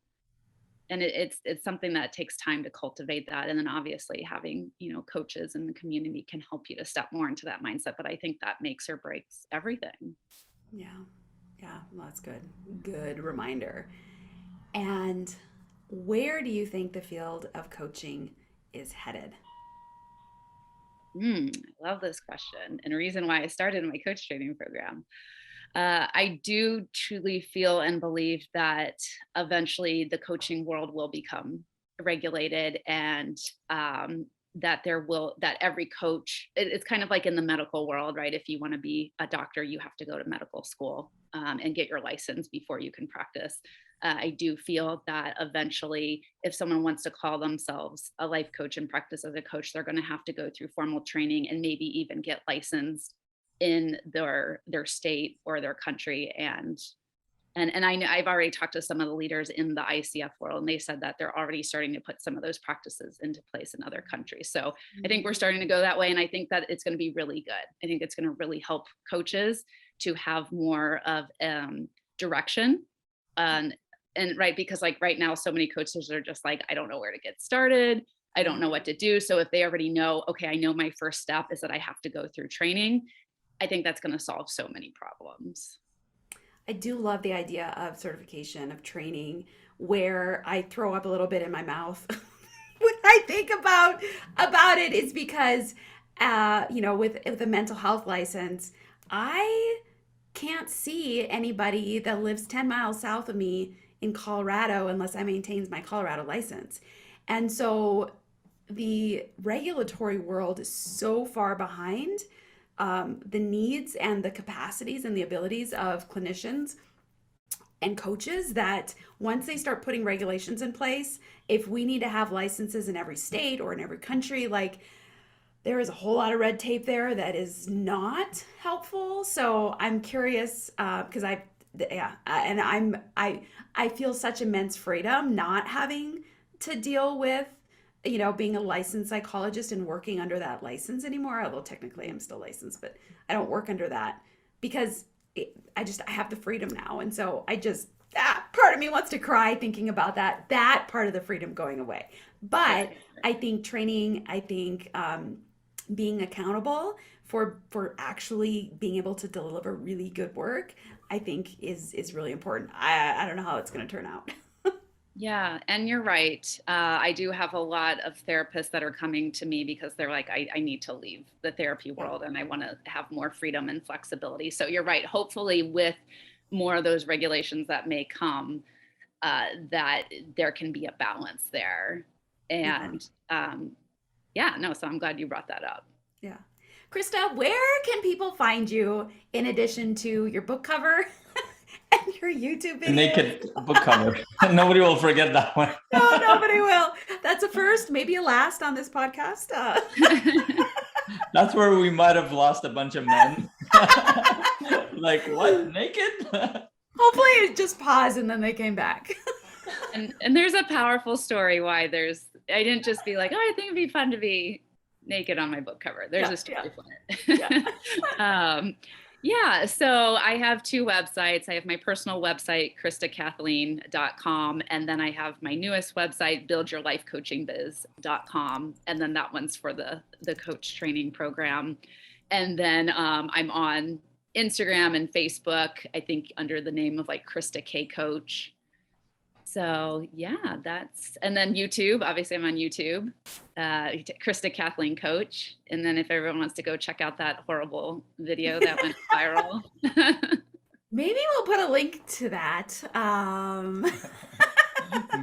S3: and it's something that takes time to cultivate that. And then obviously having, coaches in the community can help you to step more into that mindset. But I think that makes or breaks everything.
S2: yeah, yeah, well, that's good. Good reminder. And where do you think the field of coaching is headed?
S3: I love this question, and a reason why I started my coach training program. I do truly feel and believe that eventually the coaching world will become regulated, and that every coach, it's kind of like in the medical world, right? If you want to be a doctor, you have to go to medical school and get your license before you can practice. I do feel that eventually, if someone wants to call themselves a life coach and practice as a coach, they're going to have to go through formal training and maybe even get licensed in their state or their country. And I know I've already talked to some of the leaders in the ICF world, and they said that they're already starting to put some of those practices into place in other countries. So I think we're starting to go that way, and I think that it's going to be really good. I think it's going to really help coaches to have more of direction, and right, because like right now, so many coaches are just like, I don't know where to get started. I don't know what to do. So if they already know, okay, I know my first step is that I have to go through training, I think that's going to solve so many problems.
S2: I do love the idea of certification, of training, where I throw up a little bit in my mouth when I think about it, is because, with the mental health license, I can't see anybody that lives 10 miles south of me in Colorado unless I maintain my Colorado license. And so the regulatory world is so far behind the needs and the capacities and the abilities of clinicians and coaches, that once they start putting regulations in place, if we need to have licenses in every state or in every country, like, there is a whole lot of red tape there that is not helpful. So I'm curious, because I feel such immense freedom not having to deal with, being a licensed psychologist and working under that license anymore. Although technically I'm still licensed, but I don't work under that because I have the freedom now. And so part of me wants to cry thinking about that part of the freedom going away. But I think training, being accountable for actually being able to deliver really good work, I think is really important. I don't know how it's going to turn out.
S3: Yeah, and you're right. I do have a lot of therapists that are coming to me because they're like, I need to leave the therapy world and I want to have more freedom and flexibility. So you're right. Hopefully with more of those regulations that may come, that there can be a balance there. And so I'm glad you brought that up.
S2: Yeah. Krista, where can people find you in addition to your book cover and your YouTube videos?
S4: Naked book cover. Nobody will forget that one.
S2: No, nobody will. That's a first, maybe a last on this podcast.
S4: That's where we might have lost a bunch of men. Like, what? Naked?
S2: Hopefully it just paused and then they came back.
S3: And there's a powerful story why I didn't just be like, I think it'd be fun to be naked on my book cover. There's a story for it. So I have two websites. I have my personal website, KristaKathleen.com. And then I have my newest website, BuildYourLifeCoachingBiz.com. And then that one's for the coach training program. And then I'm on Instagram and Facebook, I think under the name of like Krista K Coach. So and then YouTube, obviously I'm on YouTube, Krista Kathleen Coach. And then if everyone wants to go check out that horrible video that went viral.
S2: Maybe we'll put a link to that.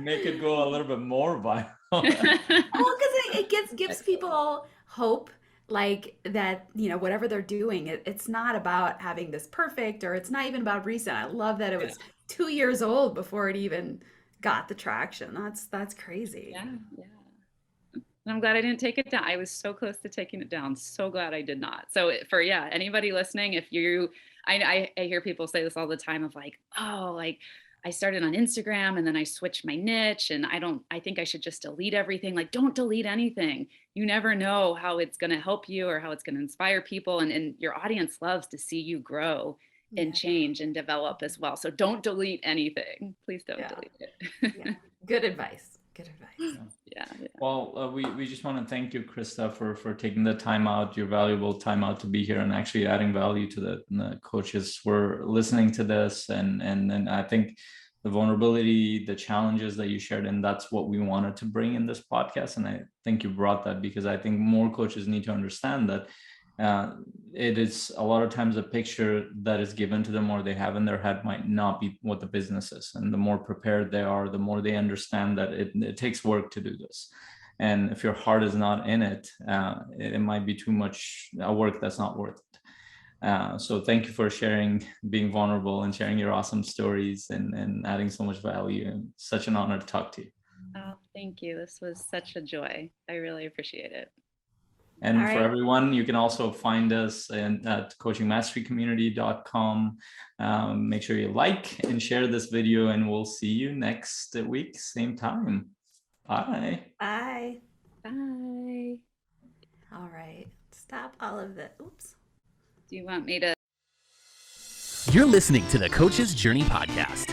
S4: Make it go a little bit more viral.
S2: Well, because it gives people hope, like that, whatever they're doing, it's not about having this perfect, or it's not even about recent. I love that it was 2 years old before it even got the traction. That's crazy.
S3: Yeah. And I'm glad I didn't take it down. I was so close to taking it down. So glad I did not. So for anybody listening, if I hear people say this all the time of like, I started on Instagram and then I switched my niche and I think I should just delete everything. Like, don't delete anything. You never know how it's going to help you or how it's going to inspire people. And your audience loves to see you grow and change and develop as well. So don't delete anything. Please don't delete it.
S2: Good advice.
S3: Yeah.
S4: Well, we just want to thank you, Krista, for taking the time out, your valuable time out to be here and actually adding value to the coaches who are listening to this. And I think the vulnerability, the challenges that you shared, and that's what we wanted to bring in this podcast. And I think you brought that because I think more coaches need to understand that it is a lot of times a picture that is given to them or they have in their head might not be what the business is. And the more prepared they are, the more they understand that it takes work to do this. And if your heart is not in it, it might be too much work that's not worth it. So thank you for sharing, being vulnerable and sharing your awesome stories and adding so much value. And such an honor to talk to you.
S3: Oh, thank you. This was such a joy. I really appreciate it.
S4: And
S2: All
S4: for
S2: right.
S4: everyone, you can also find us at coachingmasterycommunity.com. Make sure you like and share this video, and we'll see you next week, same time. Bye.
S2: Bye.
S3: Bye.
S2: All right. Stop all of the. Oops.
S3: Do you want me to?
S1: You're listening to the Coach's Journey podcast.